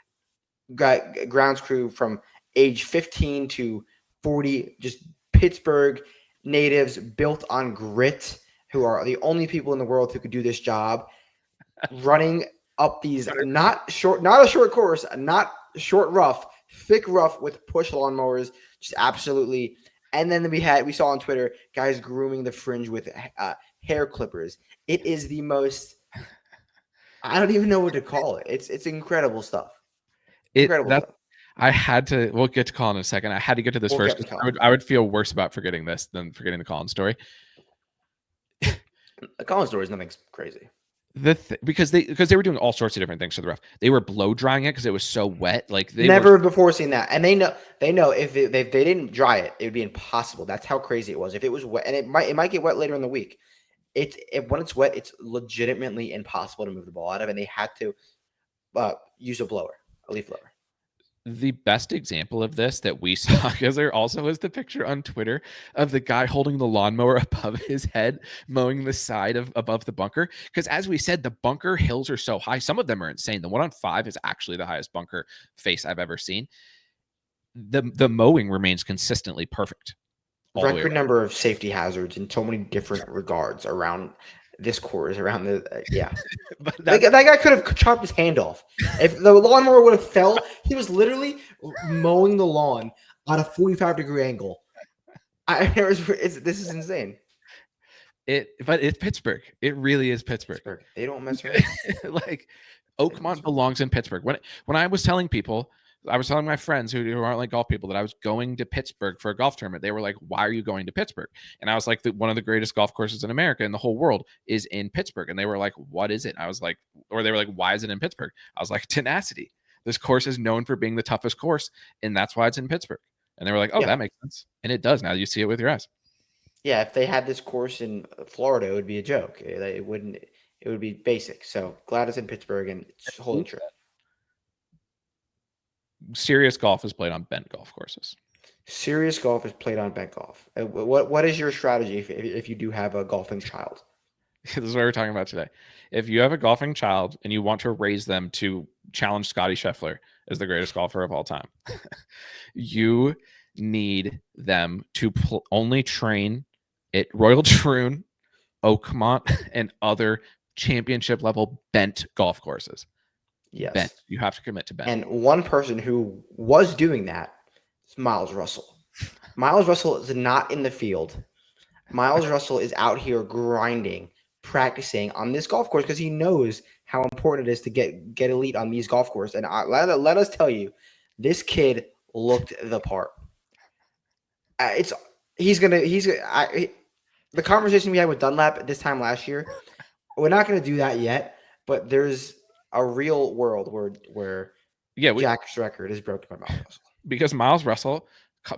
Speaker 2: grounds crew from age 15 to 40, just Pittsburgh natives built on grit, who are the only people in the world who could do this job, running up these not a short course, not short rough, thick rough with push lawnmowers, just absolutely. And then we saw on Twitter guys grooming the fringe with hair clippers. It is the most, I don't even know what to call it. It's incredible stuff. Incredible stuff.
Speaker 1: I had to. We'll get to Collin in a second. I had to get to this first. I would feel worse about forgetting this than forgetting the Collin story.
Speaker 2: The Collin story is nothing crazy.
Speaker 1: Because they were doing all sorts of different things to the rough. They were blow drying it because it was so wet. Like they
Speaker 2: never before seen that, and they know if they didn't dry it, it would be impossible. That's how crazy it was. If it was wet, and it might get wet later in the week. When it's wet, it's legitimately impossible to move the ball out of, and they had to use a leaf blower.
Speaker 1: The best example of this that we saw, because there also was the picture on Twitter of the guy holding the lawnmower above his head, mowing the side above the bunker. Because as we said, the bunker hills are so high. Some of them are insane. The one on 5 is actually the highest bunker face I've ever seen. The mowing remains consistently perfect.
Speaker 2: Record number of safety hazards in so many different regards around this course, around the but that guy could have chopped his hand off if the lawnmower would have fell. He was literally mowing the lawn at a 45-degree angle. This is insane.
Speaker 1: But it's Pittsburgh. It really is Pittsburgh.
Speaker 2: They don't mess around.
Speaker 1: Like Oakmont belongs in Pittsburgh. When I was telling people, I was telling my friends who aren't like golf people that I was going to Pittsburgh for a golf tournament. They were like, "Why are you going to Pittsburgh?" And I was like, "One of the greatest golf courses in America and the whole world is in Pittsburgh." And they were like, "What is it?" I was like, or they were like, "Why is it in Pittsburgh?" I was like, "Tenacity. This course is known for being the toughest course, and that's why it's in Pittsburgh." And they were like, "Oh, that makes sense." And it does. Now you see it with your eyes.
Speaker 2: Yeah, if they had this course in Florida, it would be a joke. It wouldn't. It would be basic. So glad it's in Pittsburgh, and it's holding true.
Speaker 1: Serious golf is played on bent golf courses.
Speaker 2: Serious golf is played on bent golf. What is your strategy if you do have a golfing child?
Speaker 1: This is what we're talking about today. If you have a golfing child and you want to raise them to challenge Scottie Scheffler as the greatest golfer of all time, you need them to only train at Royal Troon, Oakmont, and other championship level bent golf courses.
Speaker 2: Yes.
Speaker 1: Bent. You have to commit to bent.
Speaker 2: And one person who was doing that is Miles Russell. Miles Russell is not in the field. Miles Russell is out here grinding, practicing on this golf course because he knows how important it is to get elite on these golf courses. And let us tell you, this kid looked the part. The conversation we had with Dunlap this time last year, we're not going to do that yet, but there's a real world where Jack's record is broken by Miles Russell.
Speaker 1: Because Miles Russell,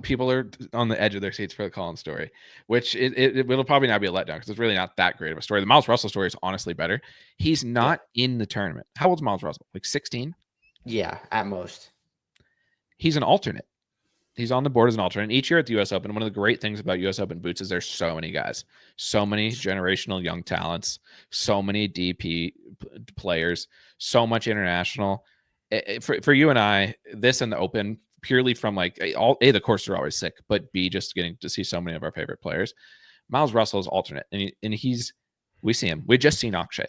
Speaker 1: people are on the edge of their seats for the Collin story, which it'll probably not be a letdown because it's really not that great of a story. The Miles Russell story is honestly better. He's not in the tournament. How old's Miles Russell? Like 16?
Speaker 2: Yeah, at most.
Speaker 1: He's an alternate. He's on the board as an alternate. Each year at the U.S. Open, one of the great things about U.S. Open boots is there's so many guys, so many generational young talents, so many DP players, so much international. For you and I, this and the Open purely from like the courses are always sick, but B, just getting to see so many of our favorite players. Miles Russell is alternate, and we see him. We just seen Akshay.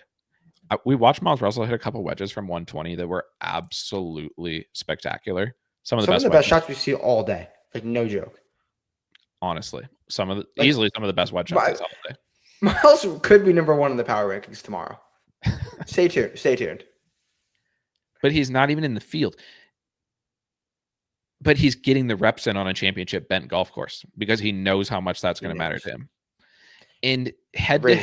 Speaker 1: We watched Miles Russell hit a couple wedges from 120 that were absolutely spectacular. Some of the
Speaker 2: best shots we see all day. Like, no joke.
Speaker 1: Honestly, easily some of the best wedge shots I saw all day.
Speaker 2: Miles could be number 1 in the power rankings tomorrow. Stay tuned.
Speaker 1: But he's not even in the field. But he's getting the reps in on a championship bent golf course because he knows how much that's going to matter to him. And head to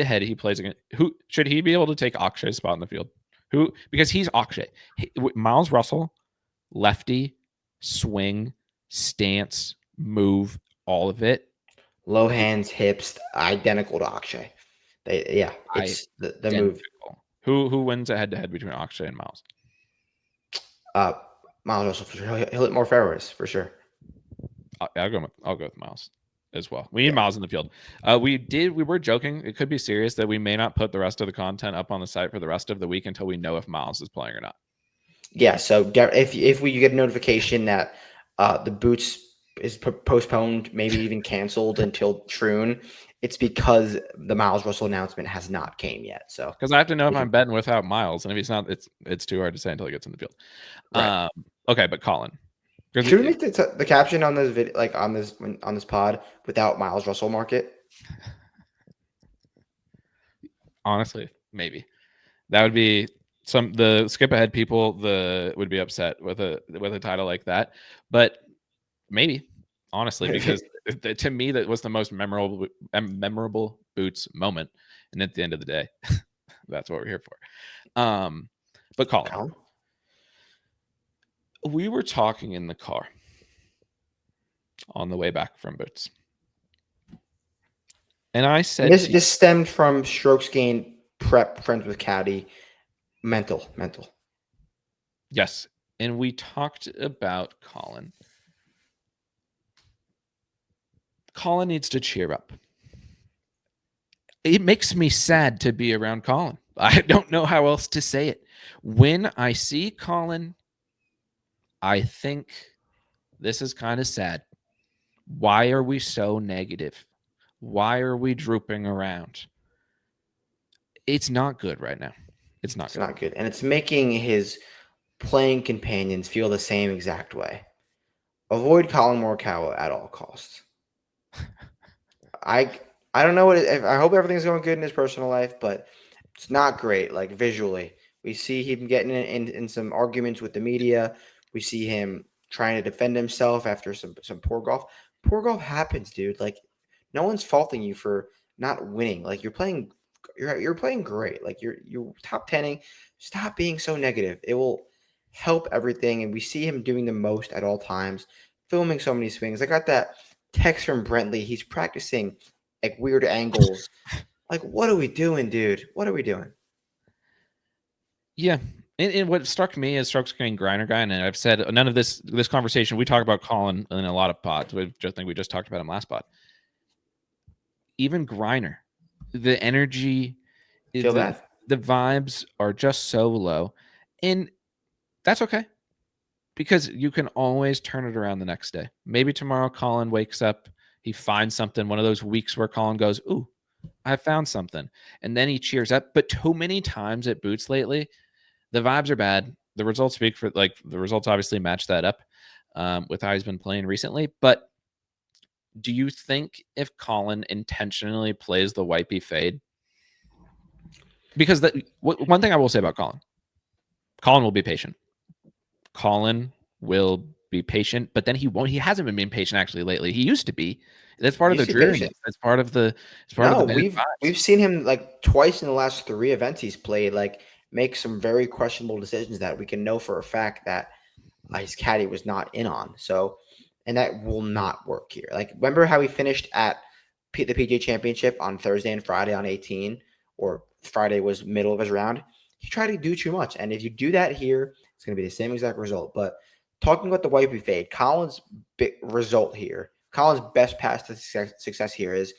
Speaker 1: head, he plays against who should he be able to take Akshay's spot in the field? Because he's Akshay. Miles Russell, lefty, swing, stance, move, all of it.
Speaker 2: Low hands, hips, identical to Akshay. It's the move.
Speaker 1: Who wins a head to head between Akshay and Miles?
Speaker 2: Miles Russell for sure. He'll hit more fairways for sure.
Speaker 1: I'll go with Miles as well. We need Miles in the field. We were joking. It could be serious that we may not put the rest of the content up on the site for the rest of the week until we know if Miles is playing or not.
Speaker 2: Yeah. So if you get a notification that the Boots is postponed, maybe even canceled until Troon, it's because the Miles Russell announcement has not came yet. So
Speaker 1: because I have to know if I'm betting without Miles, and if he's not, it's too hard to say until he gets in the field. Right. Okay, but Collin.
Speaker 2: Should we make the caption on this video, like on this pod, without Miles Russell market?
Speaker 1: Honestly, maybe that would be the skip ahead people would be upset with a title like that, but maybe honestly because to me that was the most memorable Boots moment, and at the end of the day, that's what we're here for. But Collin. We were talking in the car on the way back from Boots. And I said...
Speaker 2: This stemmed from strokes gained, prep, friends with caddy, mental.
Speaker 1: Yes. And we talked about Collin. Collin needs to cheer up. It makes me sad to be around Collin. I don't know how else to say it. When I see Collin, I think this is kind of sad. Why are we so negative? Why are we drooping around? It's not good right now. It's not good.
Speaker 2: And it's making his playing companions feel the same exact way. Avoid Collin Morikawa at all costs. I don't know I hope everything's going good in his personal life, but it's not great. Like visually, we see him getting in some arguments with the media. We see him trying to defend himself after some poor golf. Poor golf happens, dude. Like, no one's faulting you for not winning. Like, you're playing great. Like, you're top 10ing. Stop being so negative. It will help everything. And we see him doing the most at all times, filming so many swings. I got that text from Brentley. He's practicing like weird angles. Like, what are we doing, dude? What are we doing?
Speaker 1: Yeah. And what struck me as strokes gained grinder guy, and I've said none of this conversation, we talk about Collin in a lot of pods. We just talked about him last pod. Even Griner, the energy, the vibes are just so low. And that's okay. Because you can always turn it around the next day. Maybe tomorrow Collin wakes up, he finds something, one of those weeks where Collin goes, ooh, I found something. And then he cheers up. But too many times at Boots lately, the vibes are bad. The results speak for, like, the results obviously match that up with how he's been playing recently. But do you think if Collin intentionally plays the wipey fade? Because one thing I will say about Collin will be patient. Collin will be patient, but then he won't. He hasn't been being patient actually lately. He used to be. That's part of the dreariness. That's part of the.
Speaker 2: We've seen him like twice in the last 3 events he's played, like make some very questionable decisions that we can know for a fact that his caddy was not in on. So, and that will not work here. Like, remember how he finished at the PGA Championship on Thursday and Friday on 18, or Friday was middle of his round. He tried to do too much, and if you do that here, it's going to be the same exact result. But talking about the wipey fade, Collin's big result here, Collin's best path to success here is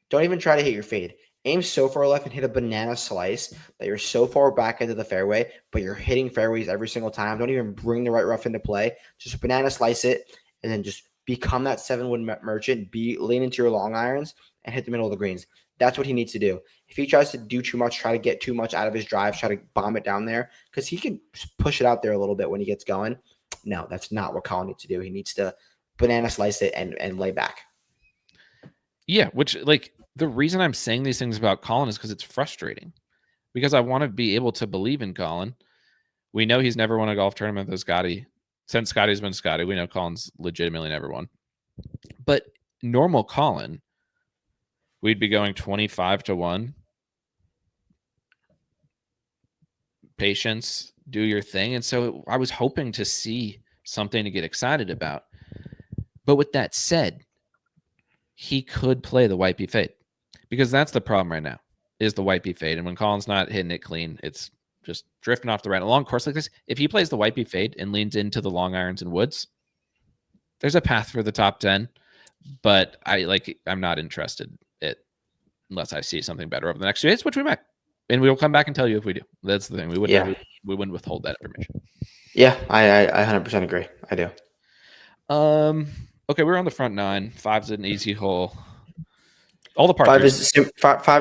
Speaker 2: don't even try to hit your fade. Aim so far left and hit a banana slice that you're so far back into the fairway, but you're hitting fairways every single time. Don't even bring the right rough into play. Just banana slice it, and then just become that 7-wood merchant. Lean into your long irons and hit the middle of the greens. That's what he needs to do. If he tries to do too much, try to get too much out of his drive, try to bomb it down there, because he can push it out there a little bit when he gets going. No, that's not what Collin needs to do. He needs to banana slice it and lay back.
Speaker 1: Yeah, which like the reason I'm saying these things about Collin is because it's frustrating. Because I want to be able to believe in Collin. We know he's never won a golf tournament with Scottie. Since Scottie's been Scottie, we know Collin's legitimately never won. But normal Collin, we'd be going 25-1. Patience, do your thing. And so I was hoping to see something to get excited about. But with that said, he could play the Whitey fade, because that's the problem right now is the Whitey fade. And when Collin's not hitting it clean, it's just drifting off the right. A long course like this, if he plays the Whitey fade and leans into the long irons and woods, there's a path for the top 10. But I'm not interested in unless I see something better over the next few days, which we might. And we'll come back and tell you if we do. That's the thing. We wouldn't withhold that information.
Speaker 2: Yeah, I 100% agree. I do.
Speaker 1: Okay, we're on the front 9. 5's an easy hole. All the par
Speaker 2: 5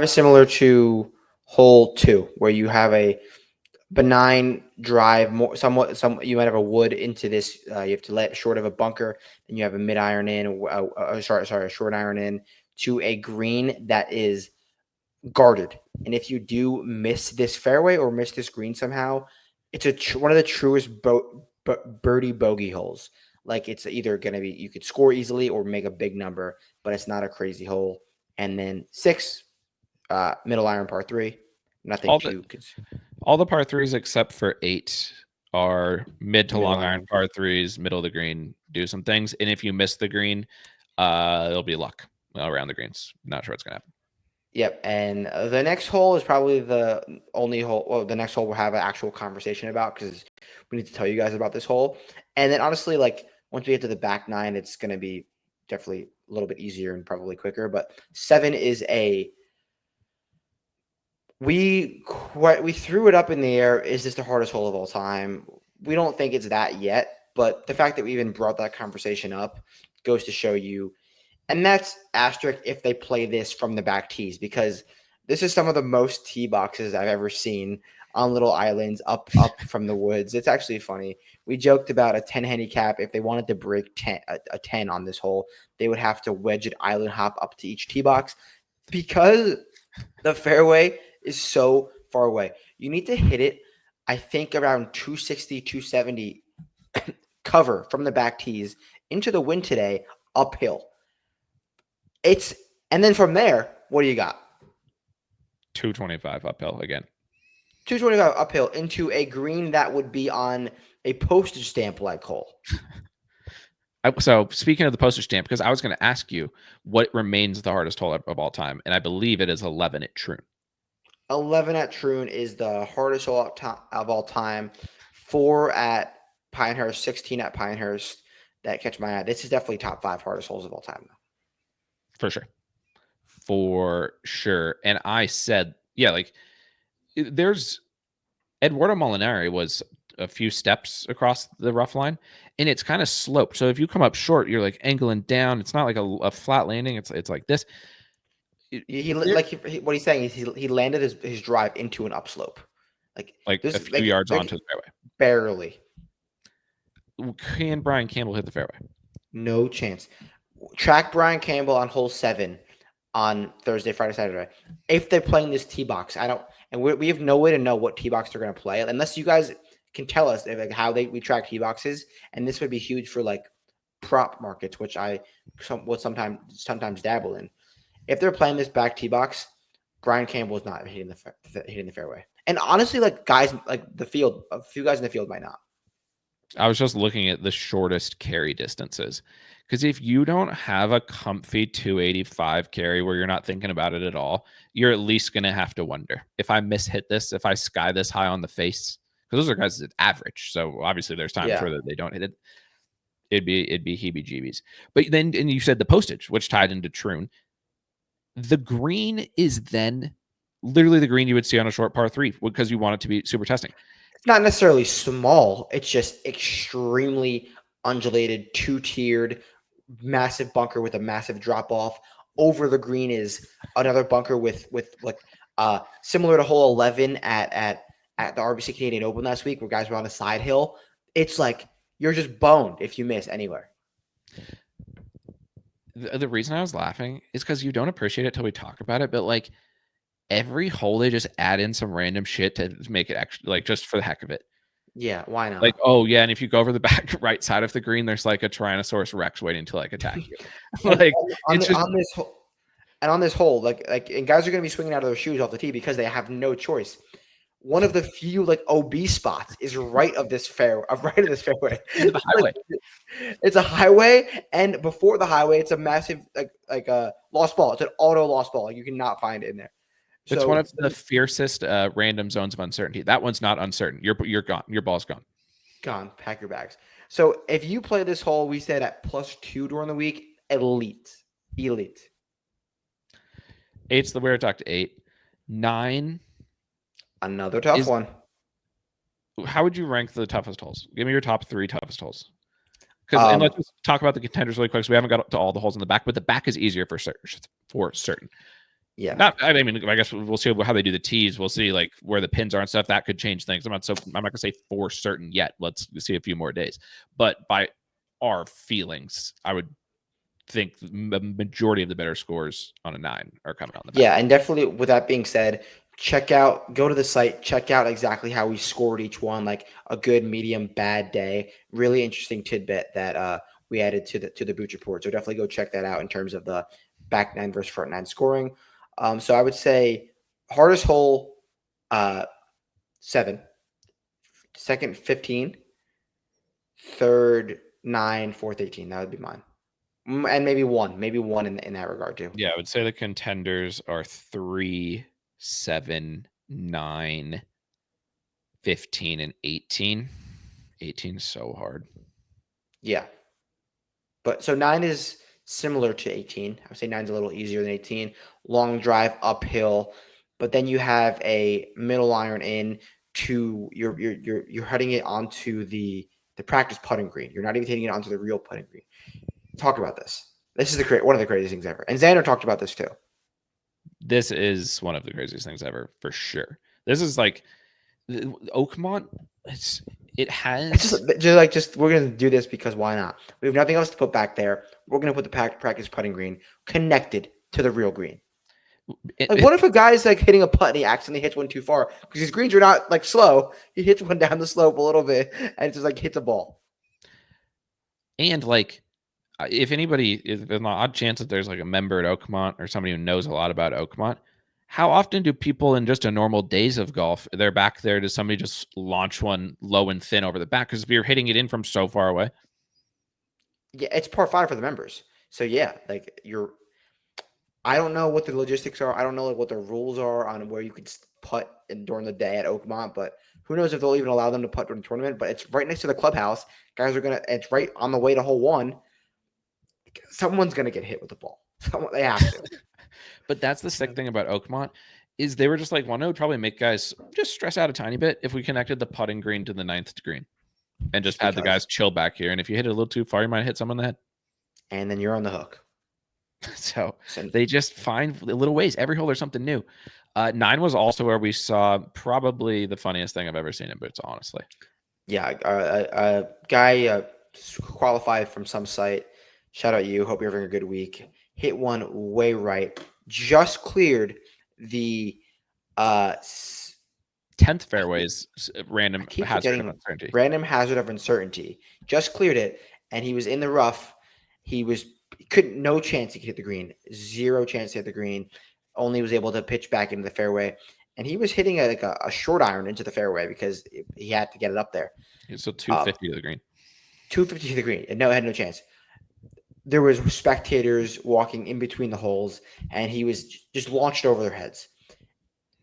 Speaker 2: is similar to hole 2, where you have a benign drive, you might have a wood into this. You have to let short of a bunker, then you have a mid iron in, a short iron in to a green that is guarded. And if you do miss this fairway or miss this green somehow, it's one of the truest birdie bogey holes. Like it's either going to be, you could score easily or make a big number, but it's not a crazy hole. And then 6, middle iron par 3, nothing
Speaker 1: all the par 3s except for 8 are mid to long iron par 3s, middle of the green, do some things. And if you miss the green, it'll be luck around the greens. Not sure what's going to happen.
Speaker 2: Yep. And the next hole is probably the only hole. Well, the next hole we'll have an actual conversation about, because we need to tell you guys about this hole. And then honestly, like once we get to the back 9, it's going to be definitely a little bit easier and probably quicker. But 7 is we threw it up in the air. Is this the hardest hole of all time? We don't think it's that yet, but the fact that we even brought that conversation up goes to show you. And that's asterisk if they play this from the back tees, because this is some of the most tee boxes I've ever seen on little islands up from the woods. It's actually funny. We joked about a 10 handicap. If they wanted to break a 10 on this hole, they would have to wedge it island hop up to each tee box, because the fairway is so far away. You need to hit it, I think, around 260, 270 cover from the back tees into the wind today uphill. And then from there, what do you got?
Speaker 1: 225 uphill again.
Speaker 2: 225 uphill into a green that would be on a postage stamp like hole.
Speaker 1: So speaking of the postage stamp, because I was going to ask you what remains the hardest hole of all time, and I believe it is 11 at Troon.
Speaker 2: 11 at Troon is the hardest hole of all time. 4 at Pinehurst, 16 at Pinehurst. That catch my eye. This is definitely top 5 hardest holes of all time, though.
Speaker 1: For sure. And I said, yeah, like there's Eduardo Molinari was a few steps across the rough line, and it's kind of sloped. So if you come up short, you're like angling down. It's not like a flat landing. It's like this.
Speaker 2: What he's saying is he landed his drive into an upslope, like
Speaker 1: a few yards onto the fairway.
Speaker 2: Barely.
Speaker 1: Can Brian Campbell hit the fairway?
Speaker 2: No chance. Track Brian Campbell on hole 7 on Thursday, Friday, Saturday. If they're playing this tee box, we have no way to know what tee box they're going to play unless you guys can tell us how we track tee boxes. And this would be huge for like prop markets, which I would sometimes dabble in. If they're playing this back tee box, Brian Campbell is not hitting the fairway. And honestly, like guys, like the field, a few guys in the field might not.
Speaker 1: I was just looking at the shortest carry distances, because if you don't have a comfy 285 carry where you're not thinking about it at all, you're at least going to have to wonder if I mishit this, if I sky this high on the face, because those are guys that average. So obviously there's times where they don't hit it. It'd be heebie-jeebies. But then, and you said the postage, which tied into Troon. The green is then literally the green you would see on a short par 3 because you want it to be super testing.
Speaker 2: It's not necessarily small. It's just extremely undulated, two-tiered, massive bunker with a massive drop off. Over the green is another bunker with like similar to hole 11 at the RBC Canadian Open last week, where guys were on the side hill. It's like you're just boned if you miss anywhere.
Speaker 1: The reason I was laughing is because you don't appreciate it till we talk about it, but like every hole they just add in some random shit to make it actually like just for the heck of it.
Speaker 2: Yeah, why not?
Speaker 1: Like, oh yeah, and if you go over the back right side of the green, there's like a Tyrannosaurus Rex waiting to like attack you. Like
Speaker 2: on
Speaker 1: it's just
Speaker 2: on this hole, like and guys are going to be swinging out of their shoes off the tee because they have no choice. One of the few like OB spots is right of this fairway.
Speaker 1: the highway.
Speaker 2: It's a highway, and before the highway, it's a massive like a lost ball. It's an auto lost ball. Like, you cannot find it in there.
Speaker 1: It's one of the fiercest random zones of uncertainty. That one's not uncertain. You're gone. Your ball's gone.
Speaker 2: Gone. Pack your bags. So if you play this hole, we said at +2 during the week, elite.
Speaker 1: 8's the where I talked to 8. 9.
Speaker 2: Another tough one.
Speaker 1: How would you rank the toughest holes? Give me your top 3 toughest holes. Because let's just talk about the contenders really quick. So we haven't got to all the holes in the back, but the back is easier for certain.
Speaker 2: Yeah.
Speaker 1: I mean, I guess we'll see how they do the tees. We'll see like where the pins are and stuff. That could change things. I'm not gonna say for certain yet. Let's see a few more days. But by our feelings, I would think the majority of the better scores on a 9 are coming on the back.
Speaker 2: Yeah, and definitely with that being said, go to the site, check out exactly how we scored each one, like a good, medium, bad day. Really interesting tidbit that we added to the Booch report. So definitely go check that out in terms of the back 9 versus front 9 scoring. So I would say hardest hole 7, second 15, third 9, fourth 18. That would be mine. And maybe one in that regard too.
Speaker 1: Yeah, I would say the contenders are 3, 7, 9, 15, and 18. 18 is so hard.
Speaker 2: Yeah. But so 9 is similar to 18. I would say 9 is a little easier than 18. Long drive uphill, but then you have a middle iron in to you're heading it onto the practice putting green. You're not even hitting it onto the real putting green. Talk about this. This is one of the craziest things ever. And Xander talked about this too.
Speaker 1: This is one of the craziest things ever, for sure. This is like Oakmont. It has
Speaker 2: just we're gonna do this because why not? We have nothing else to put back there. We're gonna put the practice putting green connected to the real green. Like, what if a guy's like hitting a putt and he accidentally hits one too far because these greens are not like slow? He hits one down the slope a little bit and it just like hits a ball.
Speaker 1: And like, if anybody is an odd chance that there's like a member at Oakmont or somebody who knows a lot about Oakmont, how often do people in just a normal days of golf, they're back there, does somebody just launch one low and thin over the back? Because you're hitting it in from so far away.
Speaker 2: Yeah, it's par 5 for the members. So yeah, like I don't know what the logistics are. I don't know like what the rules are on where you could putt during the day at Oakmont, but who knows if they'll even allow them to putt during the tournament. But it's right next to the clubhouse. Guys it's right on the way to hole 1. Someone's gonna get hit with the ball. They have to.
Speaker 1: But that's the sick thing about Oakmont is they were just like, well, no, it would probably make guys just stress out a tiny bit if we connected the putting green to the 9th green and just had the guys chill back here. And if you hit it a little too far, you might hit someone in the head.
Speaker 2: And then you're on the hook.
Speaker 1: So they just find little ways. Every hole there's something new. 9 was also where we saw probably the funniest thing I've ever seen in Boots, honestly.
Speaker 2: Yeah, a guy qualified from some site. Shout out you. Hope you're having a good week. Hit one way right. Just cleared the
Speaker 1: 10th fairways random hazard of uncertainty.
Speaker 2: Random hazard of uncertainty. Just cleared it, and he was in the rough. No chance he could hit the green. 0 chance to hit the green. Only was able to pitch back into the fairway. And he was hitting a short iron into the fairway because he had to get it up there.
Speaker 1: So 250 to the green.
Speaker 2: 250 to the green. And had no chance. There was spectators walking in between the holes, and he was just launched over their heads.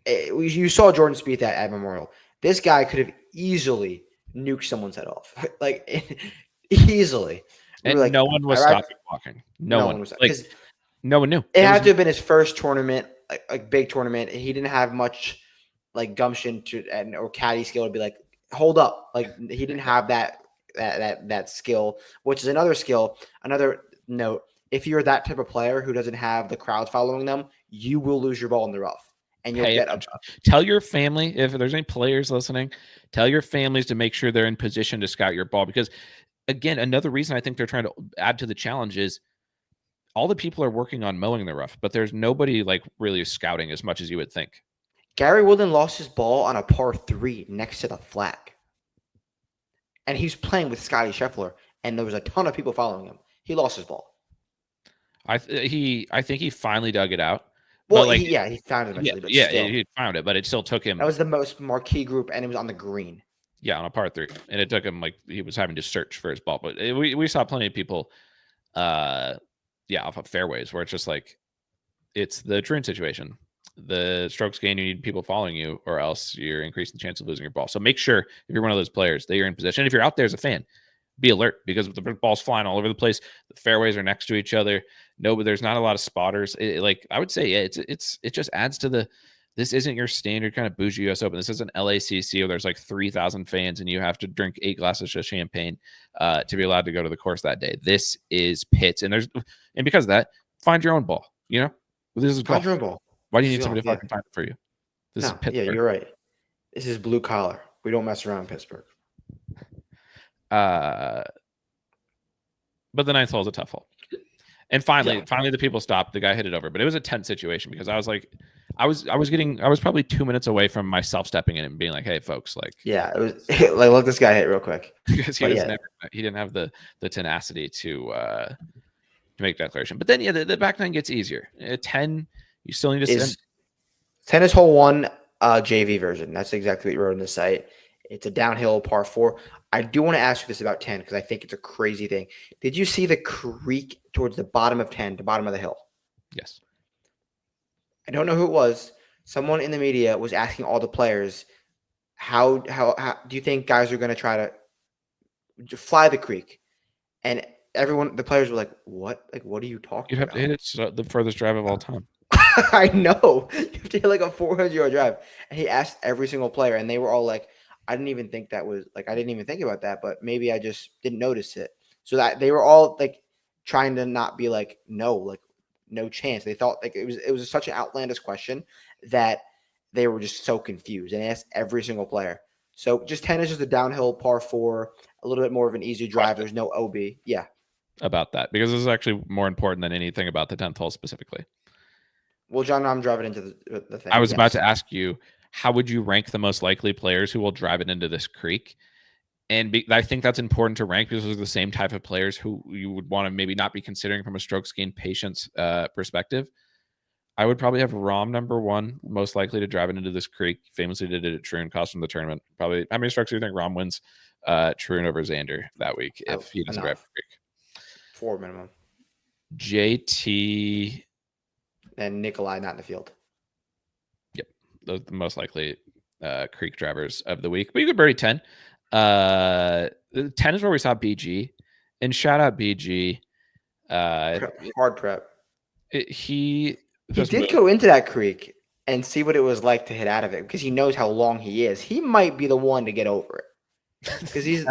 Speaker 2: You saw Jordan Spieth at Memorial. This guy could have easily nuked someone's head off. Like, easily.
Speaker 1: And no one was stopping walking. No one was. No one knew.
Speaker 2: It had to have been his first tournament, like big tournament. He didn't have much like gumption or caddy skill to be like, hold up. Like he didn't have that skill, which is another skill. Another note: if you're that type of player who doesn't have the crowd following them, you will lose your ball in the rough, and you'll get a.
Speaker 1: Tell your family, if there's any players listening, tell your families to make sure they're in position to scout your ball, because again, another reason I think they're trying to add to the challenge is all the people are working on mowing the rough, but there's nobody like really scouting as much as you would think.
Speaker 2: Gary Woodland lost his ball on a par 3 next to the flag. And he's playing with Scottie Scheffler, and there was a ton of people following him. He lost his ball.
Speaker 1: I think he finally dug it out.
Speaker 2: Well, like, he found it eventually. But still,
Speaker 1: he found it, but it still took him.
Speaker 2: That was the most marquee group, and it was on the green.
Speaker 1: Yeah, on a par 3, and it took him like he was having to search for his ball. But we saw plenty of people, off of fairways where it's just like it's the Troon situation. The strokes gain, you need people following you, or else you're increasing the chance of losing your ball. So make sure if you're one of those players that you're in position. If you're out there as a fan, be alert, because the ball's flying all over the place. The fairways are next to each other. No, but there's not a lot of spotters. I would say, it just adds to this isn't your standard kind of bougie US Open. This isn't LACC where there's like 3,000 fans and you have to drink 8 glasses of champagne to be allowed to go to the course that day. This is Pitts, and because of that, find your own ball. You know, this is
Speaker 2: find your own ball.
Speaker 1: Why do you need somebody to fucking find it for you? This is Pittsburgh.
Speaker 2: Yeah, you're right. This is blue collar. We don't mess around in Pittsburgh.
Speaker 1: But the 9th hole is a tough hole. And finally the people stopped. The guy hit it over, but it was a tense situation because I was like, I was probably 2 minutes away from myself stepping in and being like, "Hey, folks, like,
Speaker 2: yeah, it was like let this guy hit real quick,"
Speaker 1: because he didn't have the tenacity to make that declaration. But then the back 9 gets easier. 10, you still need to send.
Speaker 2: 10 is hole 1, JV version. That's exactly what you wrote on the site. It's a downhill par 4. I do want to ask you this about 10 because I think it's a crazy thing. Did you see the creek towards the bottom of 10, the bottom of the hill?
Speaker 1: Yes.
Speaker 2: I don't know who it was. Someone in the media was asking all the players, how do you think guys are going to try to fly the creek? And the players were like, what? Like, what are you talking about?
Speaker 1: You have to hit it the furthest drive of all time.
Speaker 2: I know. You have to hit like a 400-yard drive. And he asked every single player, and they were all like, I didn't even think about that, but maybe I just didn't notice it. So that they were all like trying to not be like, no chance. They thought like it was such an outlandish question that they were just so confused, and asked every single player. So just 10 is just a downhill par 4, a little bit more of an easy drive. There's no OB. Yeah.
Speaker 1: About that, because this is actually more important than anything about the 10th hole specifically.
Speaker 2: Well, John, I'm driving into the thing.
Speaker 1: I was about to ask you, how would you rank the most likely players who will drive it into this creek? And I think that's important to rank because those are the same type of players who you would want to maybe not be considering from a strokes gain patience perspective. I would probably have Rahm number 1, most likely to drive it into this creek. Famously did it at Troon, cost him the tournament. Probably, how many strokes do you think Rahm wins Troon over Xander that week if he doesn't drive the creek?
Speaker 2: 4 minimum.
Speaker 1: JT
Speaker 2: and Nikolai not in the field.
Speaker 1: Yep, those are the most likely creek drivers of the week. But you could birdie 10. 10 is where we saw BG, and shout out BG.
Speaker 2: Hard prep.
Speaker 1: He
Speaker 2: did go into that creek and see what it was like to hit out of it because he knows how long he is. He might be the one to get over it because he's.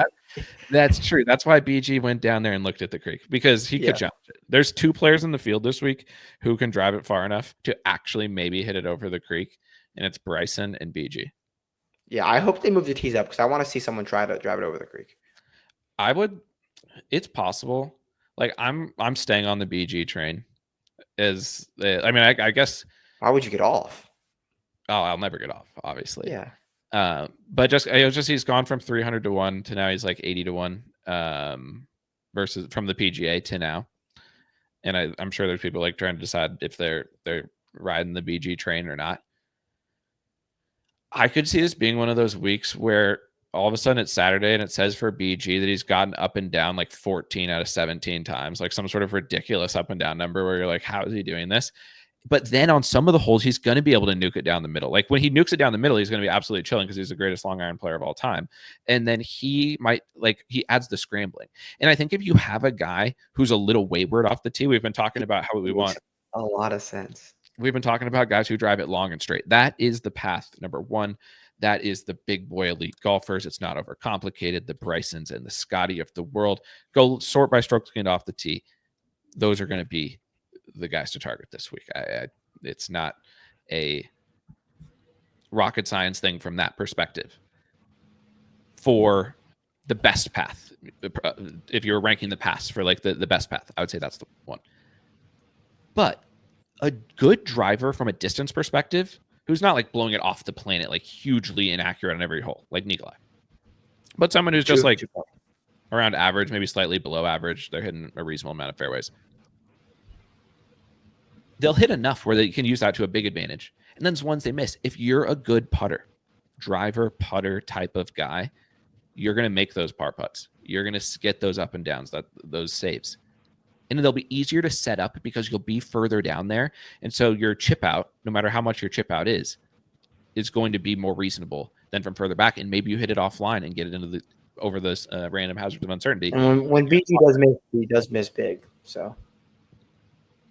Speaker 1: That's true. That's why BG went down there and looked at the creek, because he could challenge it. There's 2 players in the field this week who can drive it far enough to actually maybe hit it over the creek, and it's Bryson and BG.
Speaker 2: Yeah, I hope they move the tees up because I want to see someone try to drive it over the creek.
Speaker 1: I would. It's possible. Like I'm staying on the BG train. I guess.
Speaker 2: Why would you get off?
Speaker 1: Oh, I'll never get off, obviously.
Speaker 2: Yeah.
Speaker 1: But he's gone from 300 to 1 to now he's like 80 to 1 versus from the PGA to now. And I'm sure there's people like trying to decide if they're riding the BG train or not. I could see this being one of those weeks where all of a sudden it's Saturday and it says for BG that he's gotten up and down like 14 out of 17 times, like some sort of ridiculous up and down number where you're like, how is he doing this? But then on some of the holes, he's going to be able to nuke it down the middle. Like when he nukes it down the middle, he's going to be absolutely chilling because he's the greatest long iron player of all time. And then he adds the scrambling. And I think if you have a guy who's a little wayward off the tee, we've been talking about how we want
Speaker 2: a lot of sense.
Speaker 1: We've been talking about guys who drive it long and straight. That is the path, number one. That is the big boy elite golfers. It's not overcomplicated. The Brysons and the Scottie of the world. Go sort by stroke gained off the tee. Those are going to be the guys to target this week. It's not a rocket science thing from that perspective. For the best path, if you're ranking the paths for like the best path, I would say that's the one. But a good driver from a distance perspective, who's not like blowing it off the planet, like hugely inaccurate on every hole, like Nikolai, but someone who's just like around average, maybe slightly below average. They're hitting a reasonable amount of fairways. They'll hit enough where they can use that to a big advantage. And then there's ones they miss. If you're a good driver putter type of guy, you're going to make those par putts. You're going to get those up and downs, those saves. And they'll be easier to set up because you'll be further down there. And so your chip out, no matter how much your chip out is going to be more reasonable than from further back. And maybe you hit it offline and get it into over those random hazards of uncertainty.
Speaker 2: And when BG does miss, he does miss big. So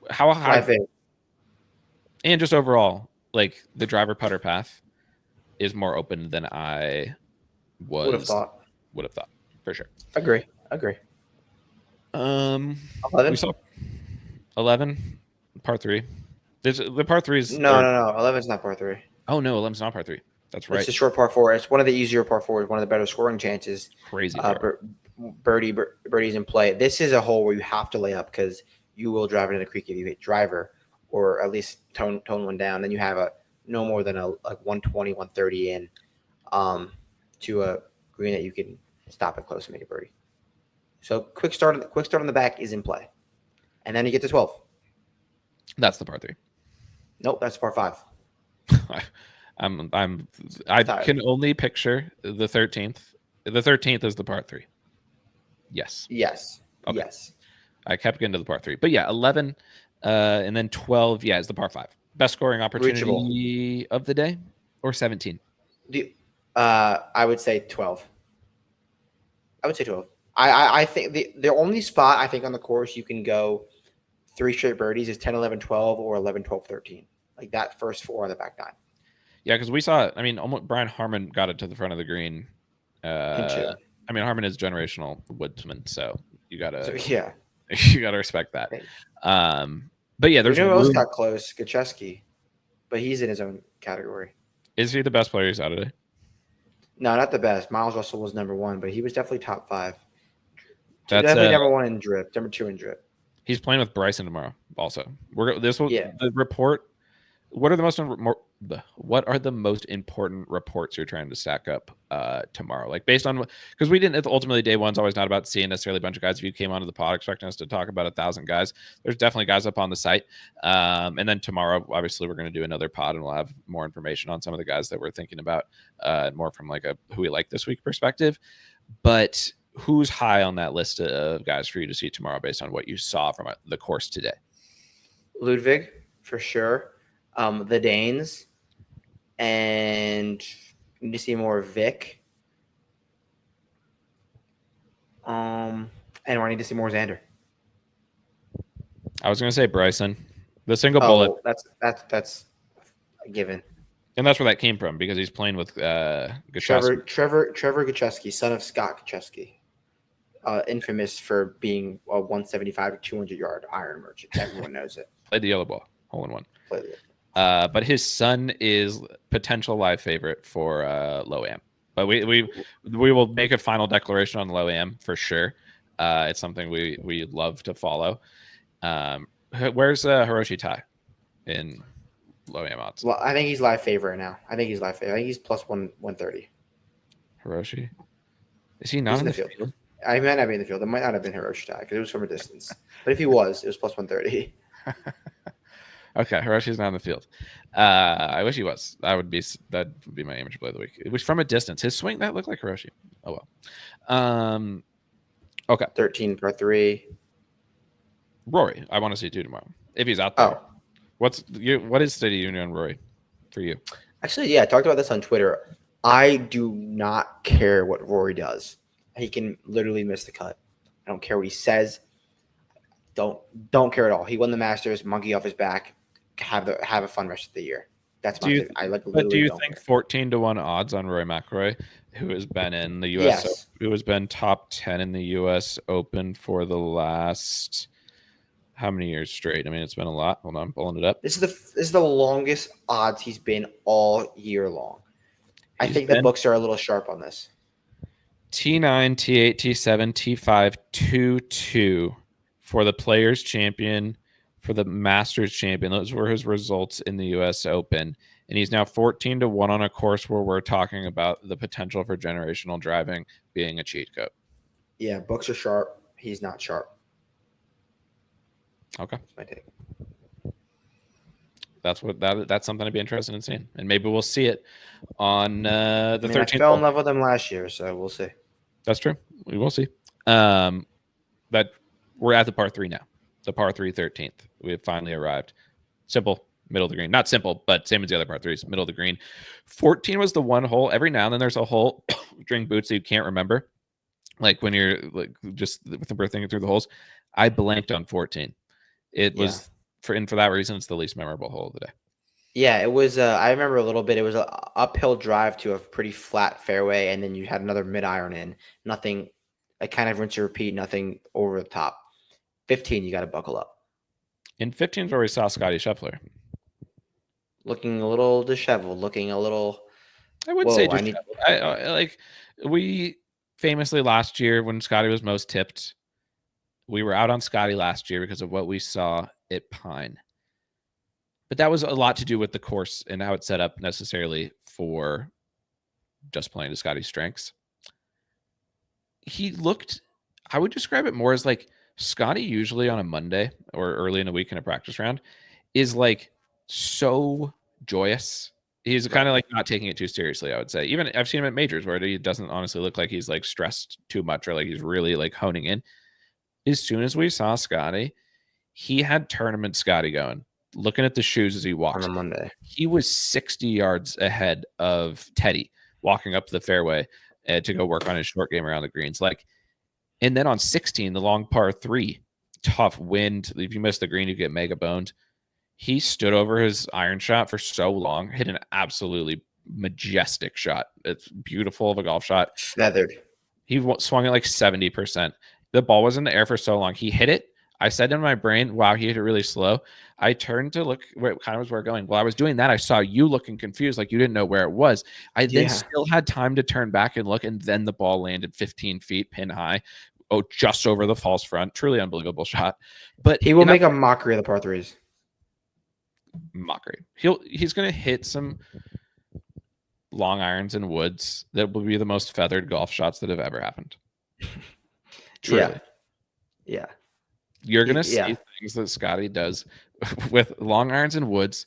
Speaker 1: how high? And just overall, like the driver putter path is more open than I would have thought for sure.
Speaker 2: Agree.
Speaker 1: 11? We saw 11, par 3. The par 3s.
Speaker 2: No. 11's not par 3.
Speaker 1: Oh, no, 11's not par 3. That's right.
Speaker 2: It's a short par 4. It's one of the easier par 4s, one of the better scoring chances.
Speaker 1: Crazy.
Speaker 2: Birdie's in play. This is a hole where you have to lay up because you will drive it in the creek if you hit driver, or at least tone one down. Then you have a no more than a 120, 130 in to a green that you can stop it close and make a birdie. So quick start on the back is in play, and then you get to 12.
Speaker 1: That's the par 3.
Speaker 2: Nope, that's par 5.
Speaker 1: I can only picture the 13th. The 13th is the par 3. Yes.
Speaker 2: Okay. Yes.
Speaker 1: I kept getting to the par 3, but yeah, 11, and then 12. Yeah, is the par 5. Best scoring opportunity of the day, or 17.
Speaker 2: I would say 12. I think the only spot I think on the course you can go 3 straight birdies is 10, 11, 12, or 11, 12, 13. Like that first 4 on the back 9.
Speaker 1: Yeah, because we saw it. I mean, almost Brian Harman got it to the front of the green. I mean, Harman is generational woodsman, so you gotta respect that. But yeah, there's
Speaker 2: who else got close? Gacheski, but he's in his own category.
Speaker 1: Is he the best player you saw today?
Speaker 2: No, not the best. Miles Russell was number 1, but he was definitely top 5.
Speaker 1: That's
Speaker 2: definitely number 1 in drip, number 2 in drip.
Speaker 1: He's playing with Bryson tomorrow. Also, the report. What are the most important reports you're trying to stack up tomorrow? Like based on because we didn't ultimately day one's always not about seeing necessarily a bunch of guys. If you came onto the pod expecting us to talk about 1,000 guys, there's definitely guys up on the site. And then tomorrow, obviously, we're going to do another pod and we'll have more information on some of the guys that we're thinking about, more from like a who we like this week perspective. But who's high on that list of guys for you to see tomorrow based on what you saw from the course today?
Speaker 2: Ludwig, for sure. The Danes, and need to see more Vic. And I need to see more Xander.
Speaker 1: I was going to say Bryson. The single bullet.
Speaker 2: That's a given.
Speaker 1: And that's where that came from because he's playing with Gacheski.
Speaker 2: Trevor Gacheski, son of Scott Gacheski. Infamous for being a 175 to 200-yard iron merchant. Everyone knows it.
Speaker 1: Played the yellow ball, hole in one.
Speaker 2: Played it.
Speaker 1: But his son is potential live favorite for low am. But we will make a final declaration on low am for sure. It's something we love to follow. Where's Hiroshi Tai in low am odds?
Speaker 2: Well, I think he's live favorite now. I think he's plus 130.
Speaker 1: Hiroshi, is he not in the field?
Speaker 2: I might not be in the field. It might not have been Hiroshi Tai because it was from a distance. But if he was, it was plus 130.
Speaker 1: Okay, Hiroshi's not in the field. I wish he was. That would be my amateur play of the week. It was from a distance. His swing that looked like Hiroshi. Oh well. Okay.
Speaker 2: 13 par 3.
Speaker 1: Rory, I want to see 2 tomorrow if he's out there.
Speaker 2: Oh.
Speaker 1: What is State of Union on Rory for you?
Speaker 2: Actually, yeah, I talked about this on Twitter. I do not care what Rory does. He can literally miss the cut. I don't care what he says. Don't care at all. He won the Masters, monkey off his back. Have a fun rest of the year. That's my thing. I
Speaker 1: But do
Speaker 2: literally
Speaker 1: you
Speaker 2: don't
Speaker 1: think
Speaker 2: care.
Speaker 1: 14-1 odds on Rory McIlroy, who has been in the U.S.
Speaker 2: Yes.
Speaker 1: who has been top 10 in the U.S. Open for the last how many years straight? I mean, it's been a lot. Hold on, I'm pulling it up.
Speaker 2: This is the longest odds he's been all year long. I
Speaker 1: He's
Speaker 2: think the
Speaker 1: been
Speaker 2: books are a little sharp on this.
Speaker 1: T9, T8, T7, T5, 2-2 for the Players Champion, for the Masters Champion. Those were his results in the U.S. Open. And he's now 14-1 on a course where we're talking about the potential for generational driving being a cheat code.
Speaker 2: Yeah, books are sharp. He's not sharp.
Speaker 1: Okay.
Speaker 2: That's my take.
Speaker 1: That's something I'd be interested in seeing. And maybe we'll see it on the 13th.
Speaker 2: I fell in love with him last year, so we'll see.
Speaker 1: That's true. We will see. But we're at the par 3 now. The par 3 13th. We have finally arrived. Simple, middle of the green. Not simple, but same as the other par 3s, middle of the green. 14 was the one hole. Every now and then there's a hole during boots that you can't remember. Like when you're like just with the birth thinking through the holes. I blanked on 14. It was for that reason, it's the least memorable hole of the day.
Speaker 2: Yeah, it was. I remember a little bit. It was an uphill drive to a pretty flat fairway, and then you had another mid iron in. Nothing, like kind of rinse and repeat. Nothing over the top. 15, you got to buckle up.
Speaker 1: In 15 is where we saw Scottie Scheffler.
Speaker 2: Looking a little disheveled. Looking a little.
Speaker 1: I would say disheveled. Like we famously last year when Scottie was most tipped, we were out on Scottie last year because of what we saw at Pine. But that was a lot to do with the course and how it's set up necessarily for just playing to Scottie's strengths. He looked, I would describe it more as like Scottie usually on a Monday or early in the week in a practice round is like so joyous. He's kind of like not taking it too seriously, I would say. Even I've seen him at majors where he doesn't honestly look like he's like stressed too much or like he's really like honing in. As soon as we saw Scottie, he had tournament Scottie going. Looking at the shoes as he walked
Speaker 2: on a Monday,
Speaker 1: he was 60 yards ahead of Teddy walking up the fairway to go work on his short game around the greens. And then on 16, the long par 3, tough wind. If you miss the green, you get mega boned. He stood over his iron shot for so long, hit an absolutely majestic shot. It's beautiful of a golf shot.
Speaker 2: Feathered.
Speaker 1: He swung it like 70%. The ball was in the air for so long. He hit it. I said in my brain, wow, he hit it really slow. I turned to look where it kind of was where it going. While I was doing that, I saw you looking confused, like you didn't know where it was. I then still had time to turn back and look, and then the ball landed 15 feet pin high. Oh, just over the false front. Truly unbelievable shot. But
Speaker 2: he will make a mockery of the par 3s.
Speaker 1: Mockery. He's going to hit some long irons and woods that will be the most feathered golf shots that have ever happened. Truly.
Speaker 2: Yeah.
Speaker 1: You're going to see things that Scottie does with long irons and woods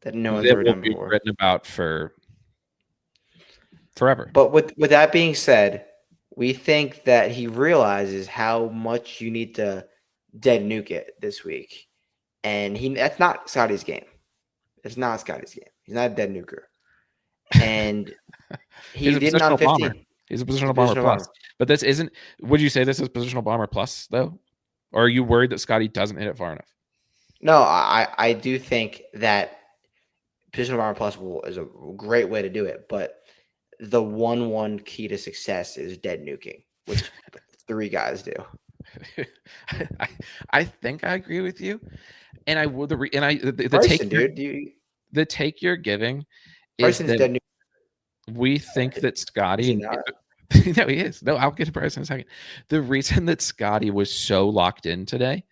Speaker 2: that no one's ever done
Speaker 1: before.
Speaker 2: Be
Speaker 1: written about for forever.
Speaker 2: But with that being said, we think that he realizes how much you need to dead nuke it this week. And that's not Scottie's game. It's not Scottie's game. He's not a dead nuker. And he did on 15.
Speaker 1: Bomber. He's a positional bomber plus. But this isn't, would you say this is positional bomber plus, though? Or are you worried that Scottie doesn't hit it far enough?
Speaker 2: No, I do think that positional bomber plus is a great way to do it. But the 1-1 key to success is dead nuking, which 3 guys do.
Speaker 1: I think I agree with you. And I would, the take you're giving is that
Speaker 2: dead
Speaker 1: we think that Scottie. No, he is. No, I'll get to Bryce in a second. The reason that Scottie was so locked in today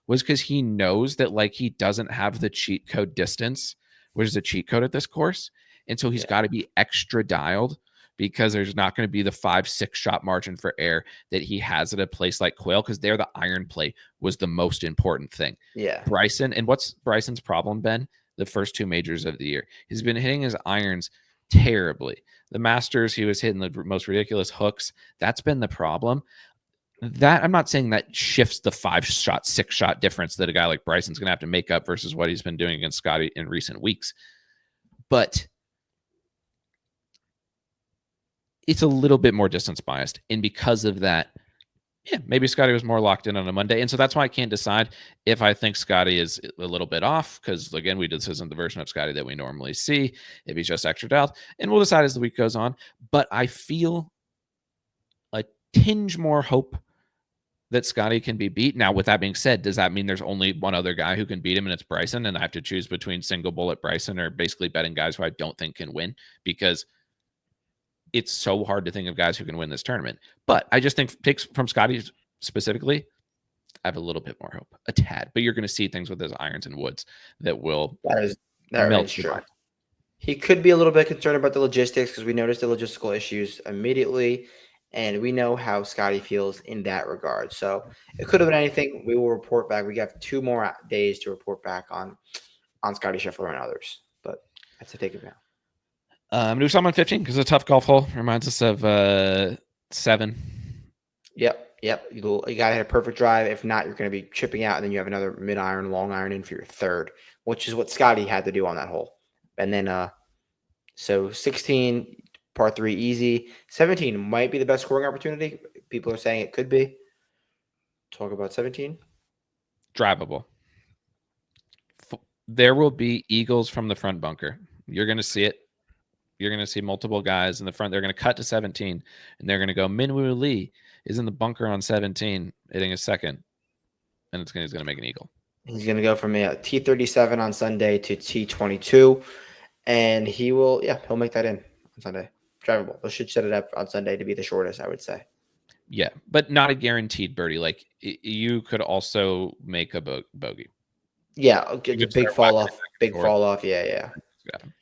Speaker 1: was because he knows that like he doesn't have the cheat code distance, which is a cheat code at this course. And so he's got to be extra dialed because there's not going to be the 5-6 shot margin for error that he has at a place like Quail, because there the iron play was the most important thing.
Speaker 2: Yeah.
Speaker 1: Bryson, and what's Bryson's problem been the first 2 majors of the year? He's been hitting his irons terribly. The Masters, he was hitting the most ridiculous hooks. That's been the problem. That I'm not saying that shifts the 5-shot, 6-shot difference that a guy like Bryson's going to have to make up versus what he's been doing against Scottie in recent weeks. But it's a little bit more distance biased. And because of that, Yeah, maybe Scottie was more locked in on a Monday. And so that's why I can't decide if I think Scottie is a little bit off, because again, this isn't the version of Scottie that we normally see, if he's just extra dialed. And we'll decide as the week goes on. But I feel a tinge more hope that Scottie can be beat. Now, with that being said, does that mean there's only one other guy who can beat him, and it's Bryson, and I have to choose between single bullet Bryson or basically betting guys who I don't think can win? Because it's so hard to think of guys who can win this tournament. But I just think takes from Scottie specifically, I have a little bit more hope, a tad. But you're going to see things with those irons and woods that will
Speaker 2: That
Speaker 1: melt
Speaker 2: is
Speaker 1: the
Speaker 2: true.
Speaker 1: mind.
Speaker 2: He could be a little bit concerned about the logistics because we noticed the logistical issues immediately, and we know how Scottie feels in that regard. So it could have been anything. We will report back. We have 2 more days to report back on Scottie Scheffler and others, but that's a take it now.
Speaker 1: I'm going to do something on 15 because it's a tough golf hole. Reminds us of 7.
Speaker 2: Yep. You got to hit a perfect drive. If not, you're going to be chipping out, and then you have another mid-iron, long iron in for your third, which is what Scottie had to do on that hole. And then, so 16, par 3, easy. 17 might be the best scoring opportunity. People are saying it could be. Talk about 17.
Speaker 1: Drivable. There will be eagles from the front bunker. You're going to see it. You're going to see multiple guys in the front. They're going to cut to 17, and they're going to go, Minwoo Lee is in the bunker on 17, hitting a second, and he's going to make an eagle.
Speaker 2: He's going to go from a T37 on Sunday to T22, and he'll make that in on Sunday. Drivable. They should set it up on Sunday to be the shortest, I would say.
Speaker 1: Yeah, but not a guaranteed birdie. Like, you could also make a bogey.
Speaker 2: Yeah, it's a big fall off. Yeah.
Speaker 1: Got him.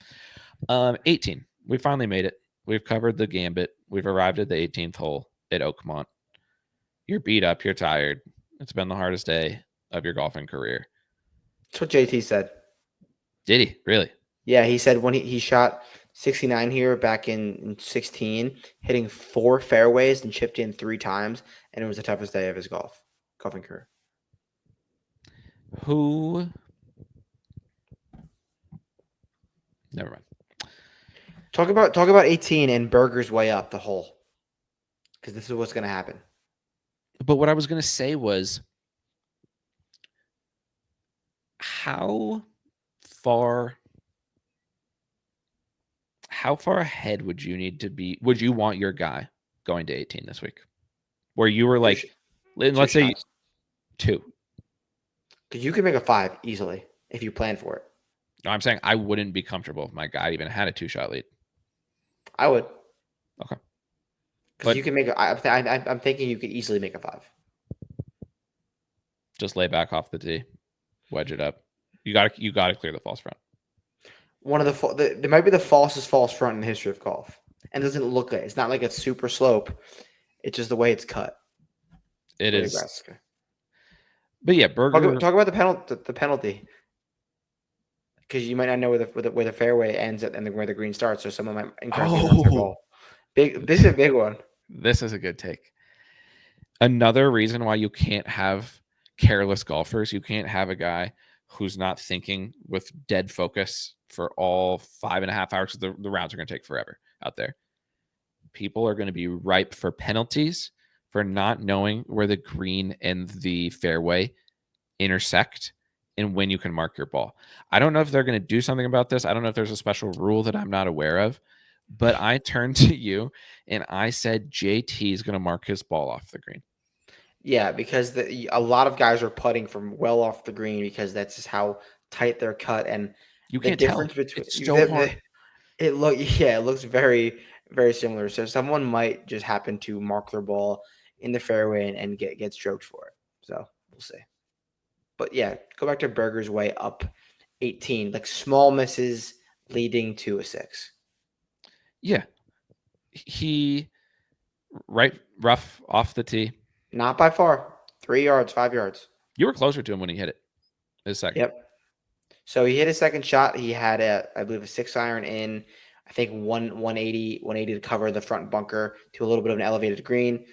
Speaker 1: 18. We finally made it. We've covered the gambit. We've arrived at the 18th hole at Oakmont. You're beat up. You're tired. It's been the hardest day of your golfing career.
Speaker 2: That's what JT said.
Speaker 1: Did he? Really?
Speaker 2: Yeah, he said when he shot 69 here back in 16, hitting 4 fairways and chipped in 3 times, and it was the toughest day of his golfing career.
Speaker 1: Who? Never mind.
Speaker 2: Talk about 18 and Berger's way up the hole, because this is what's going to happen.
Speaker 1: But what I was going to say was, how far ahead would you need to be? Would you want your guy going to 18 this week, where you were like, let's say 2?
Speaker 2: Because you can make a 5 easily if you plan for it.
Speaker 1: No, I'm saying I wouldn't be comfortable if my guy even had a 2-shot lead.
Speaker 2: I would.
Speaker 1: Okay.
Speaker 2: Because you can make I'm thinking you could easily make a 5.
Speaker 1: Just lay back off the tee, wedge it up. You got to clear the false front.
Speaker 2: One of there might be the falsest false front in the history of golf, and it doesn't look like it's not like a super slope. It's just the way it's cut.
Speaker 1: It is. Nebraska. But yeah, Berger.
Speaker 2: Talk about the penalty, because you might not know where the fairway ends and where the green starts, so someone might incorrectly their ball. This is a big one.
Speaker 1: This is a good take. Another reason why you can't have careless golfers. You can't have a guy who's not thinking with dead focus for all 5.5 hours. The rounds are going to take forever out there. People are going to be ripe for penalties for not knowing where the green and the fairway intersect and when you can mark your ball. I don't know if they're going to do something about this. I don't know if there's a special rule that I'm not aware of, but I turned to you and I said JT is going to mark his ball off the green.
Speaker 2: Yeah, because a lot of guys are putting from well off the green because that's just how tight they're cut, and
Speaker 1: you can't tell. It's so hard.
Speaker 2: It looks very, very similar. So someone might just happen to mark their ball in the fairway and get stroked for it. So we'll see. But yeah, go back to Berger's way up 18, like small misses leading to a 6.
Speaker 1: Yeah, he rough off the tee.
Speaker 2: Not by far. 3 yards, 5 yards.
Speaker 1: You were closer to him when he hit it. His second.
Speaker 2: Yep. So he hit his second shot. He had I believe a 6-iron in, I think 180 to cover the front bunker to a little bit of an elevated green.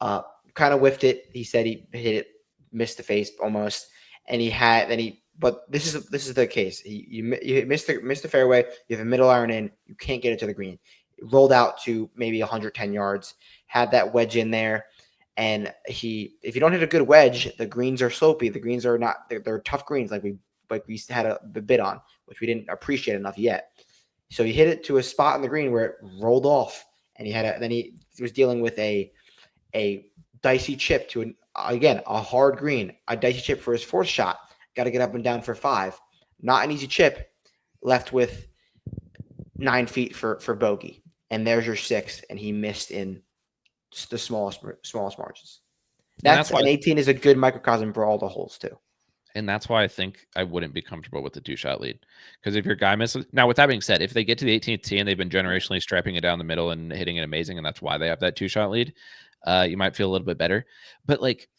Speaker 2: Kind of whiffed it. He said he hit it, missed the face almost, and but this is the case. You missed the fairway. You have a middle iron in. You can't get it to the green. It rolled out to maybe 110 yards. Had that wedge in there. And if you don't hit a good wedge, the greens are slopey. The greens are not, they're tough greens like we had a bit on, which we didn't appreciate enough yet. So he hit it to a spot in the green where it rolled off, and then he was dealing with a dicey chip to a hard green, a dicey chip for his fourth shot. Got to get up and down for 5. Not an easy chip. Left with 9 feet for bogey, and there's your 6, and he missed in the smallest margins. That's why 18 is a good microcosm for all the holes too.
Speaker 1: And that's why I think I wouldn't be comfortable with the 2-shot lead. Because if your guy misses... Now, with that being said, if they get to the 18th tee and they've been generationally striping it down the middle and hitting it amazing, and that's why they have that 2-shot lead, you might feel a little bit better. But, like,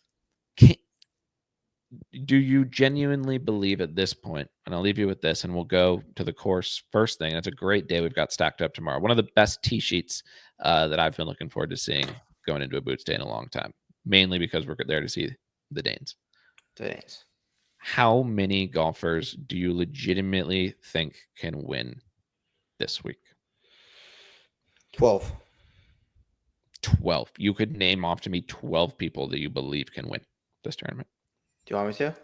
Speaker 1: do you genuinely believe at this point, and I'll leave you with this, and we'll go to the course first thing. It's a great day we've got stacked up tomorrow. One of the best tee sheets that I've been looking forward to seeing going into a Boots Day in a long time, mainly because we're there to see the Danes. How many golfers do you legitimately think can win this week?
Speaker 2: 12.
Speaker 1: 12. You could name off to me 12 people that you believe can win this tournament.
Speaker 2: Do you want me to?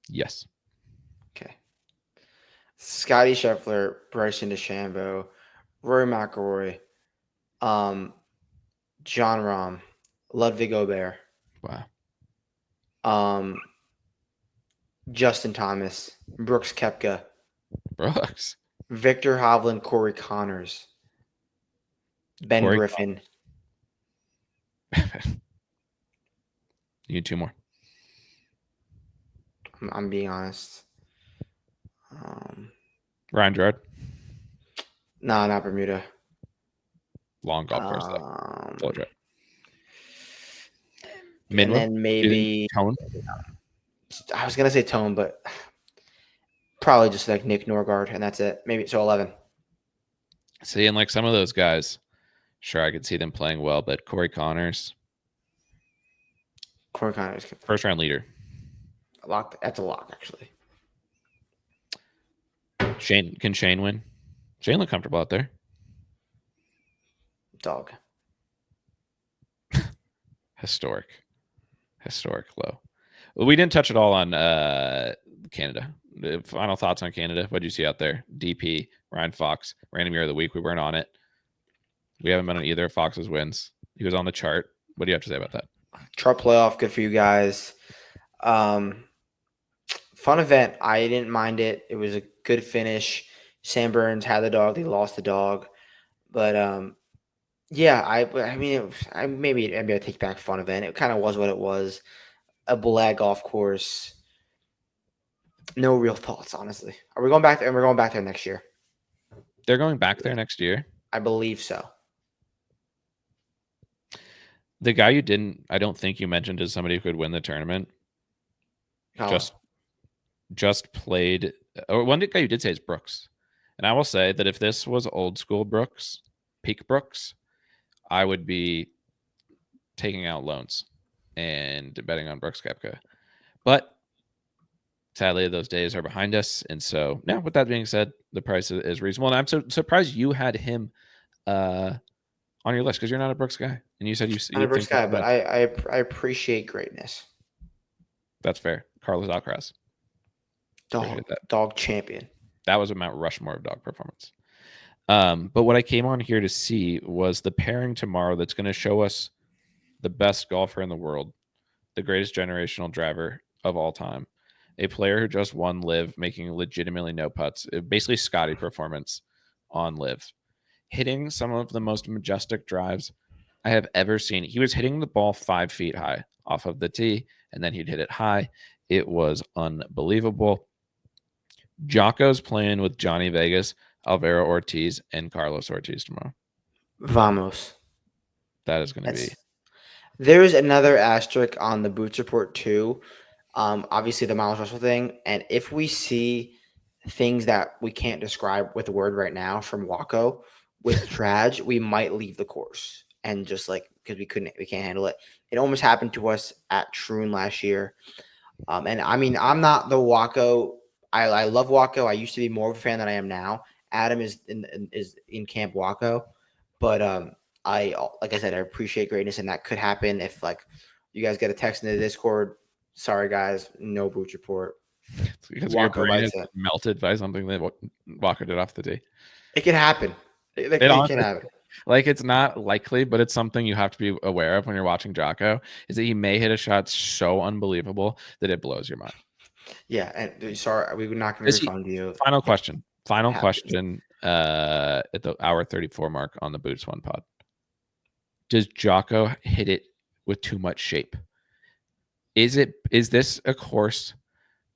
Speaker 1: Yes.
Speaker 2: Okay. Scottie Scheffler, Bryson DeChambeau, Rory McIlroy, John Rahm, Ludwig Aubert.
Speaker 1: Wow.
Speaker 2: Justin Thomas, Brooks Koepka, Victor Hovland, Corey Connors, Ben Griffin.
Speaker 1: You need 2 more.
Speaker 2: I'm being honest.
Speaker 1: Ryan Gerard.
Speaker 2: No, not Bermuda.
Speaker 1: Long golf course though. Full trip.
Speaker 2: And then maybe
Speaker 1: Tone.
Speaker 2: I was gonna say Tone, but probably just like Nick Norgard, and that's it. Maybe so 11.
Speaker 1: See, and like some of those guys, sure, I could see them playing well, but Corey Connors, first round leader.
Speaker 2: A lock. That's a lock, actually.
Speaker 1: Can Shane win? Shane look comfortable out there.
Speaker 2: Dog.
Speaker 1: Historic low. Well, we didn't touch at all on Canada. The final thoughts on Canada. What did you see out there? DP, Ryan Fox, random year of the week. We weren't on it. We haven't been on either of Fox's wins. He was on the chart. What do you have to say about that?
Speaker 2: Chart playoff, good for you guys. Fun event. I didn't mind it. It was a good finish. Sam Burns had the dog. They lost the dog. But yeah, I mean, maybe I take back fun event. It kind of was what it was. A Bullag golf course. No real thoughts, honestly. Are we going back there? And we're going back there next year.
Speaker 1: They're going back there next year?
Speaker 2: I believe so.
Speaker 1: The guy I don't think you mentioned as somebody who could win the tournament.
Speaker 2: Oh.
Speaker 1: Just played, or one guy you did say is Brooks. And I will say that if this was old school Brooks, peak Brooks, I would be taking out loans and betting on Brooks Koepka. But sadly, those days are behind us. And so now, with that being said, the price is reasonable. And I'm so surprised you had him on your list because you're not a Brooks guy. And you said you
Speaker 2: not a Brooks guy, but I appreciate greatness.
Speaker 1: That's fair. Carlos Alcaraz.
Speaker 2: Dog champion.
Speaker 1: That was a Mount Rushmore of dog performance. But what I came on here to see was the pairing tomorrow that's going to show us the best golfer in the world, the greatest generational driver of all time, a player who just won LIV, making legitimately no putts, basically Scottie performance on LIV, hitting some of the most majestic drives I have ever seen. He was hitting the ball 5 feet high off of the tee, and then he'd hit it high. It was unbelievable. Joaco's playing with Johnny Vegas, Alvaro Ortiz, and Carlos Ortiz tomorrow.
Speaker 2: Vamos.
Speaker 1: That is going to be.
Speaker 2: There's another asterisk on the Boots Report too. Obviously the Miles Russell thing, and if we see things that we can't describe with a word right now from Joaco with Traj, we might leave the course and just because we can't handle it. It almost happened to us at Troon last year. And I mean, I'm not the Joaco. I love Joaco. I used to be more of a fan than I am now. Adam is in camp Joaco, but like I said, I appreciate greatness, and that could happen if like you guys get a text in the Discord. Sorry guys, no booch report.
Speaker 1: It's because your brain is melted by something that Walker did off the tee.
Speaker 2: It can happen. It can happen.
Speaker 1: Like, it's not likely, but it's something you have to be aware of when you're watching Joaco, is that he may hit a shot so unbelievable that it blows your mind.
Speaker 2: Yeah, and sorry, we're not going to refund you.
Speaker 1: Final question at the hour 34 mark on the Boots One pod. Does Joaco hit it with too much shape? Is this a course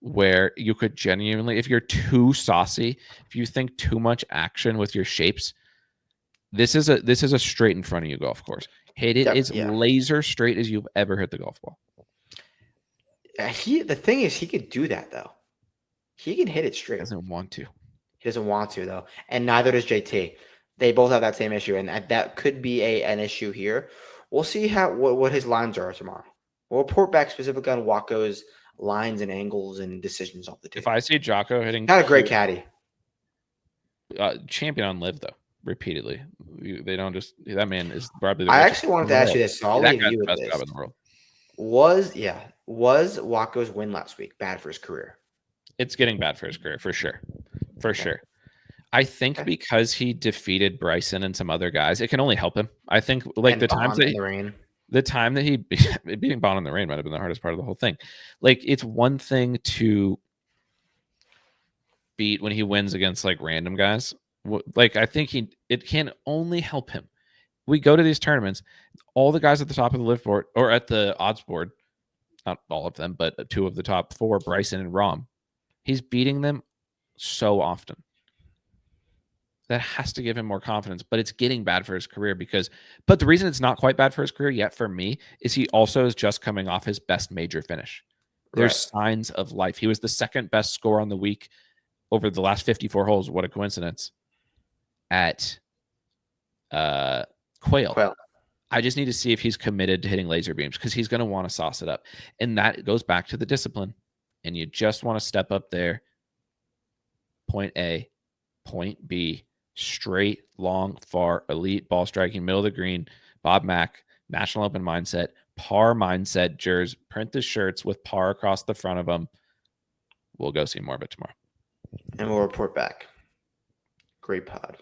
Speaker 1: where you could genuinely, if you're too saucy, if you think too much action with your shapes, this is a straight in front of you golf course. Hit it as laser straight as you've ever hit the golf ball.
Speaker 2: The thing is, he could do that though. He can hit it straight.
Speaker 1: He doesn't want to.
Speaker 2: He doesn't want to though, and neither does JT. They both have that same issue, and that could be an issue here. We'll see what his lines are tomorrow. We'll report back specifically on Joaco's lines and angles and decisions off the tee.
Speaker 1: If I see Joaco hitting,
Speaker 2: not a great caddy.
Speaker 1: Champion on live though, repeatedly. They don't just, that man is probably.
Speaker 2: I actually wanted to ask you this. So I'll leave you with
Speaker 1: best
Speaker 2: this.
Speaker 1: Job in the world.
Speaker 2: Was Joaco's win last week bad for his career?
Speaker 1: It's getting bad for his career for sure, sure. I think because he defeated Bryson and some other guys, it can only help him. I think like the times the time that he beating Bond in the rain might have been the hardest part of the whole thing. Like, it's one thing to beat when he wins against like random guys. Like, I think it can only help him. We go to these tournaments, all the guys at the top of the lift board or at the odds board, not all of them, but two of the top four, Bryson and Rahm, he's beating them so often. That has to give him more confidence, but it's getting bad for his career but the reason it's not quite bad for his career yet for me is he also is just coming off his best major finish. There's signs of life. He was the second best score on the week over the last 54 holes. What a coincidence. At Quail. I just need to see if he's committed to hitting laser beams because he's going to want to sauce it up. And that goes back to the discipline. And you just want to step up there. Point A, point B. Straight, long, far, elite ball striking, middle of the green, Bob Mack, National Open mindset, par mindset, Jers, print the shirts with par across the front of them. We'll go see more of it tomorrow.
Speaker 2: And we'll report back. Great pod.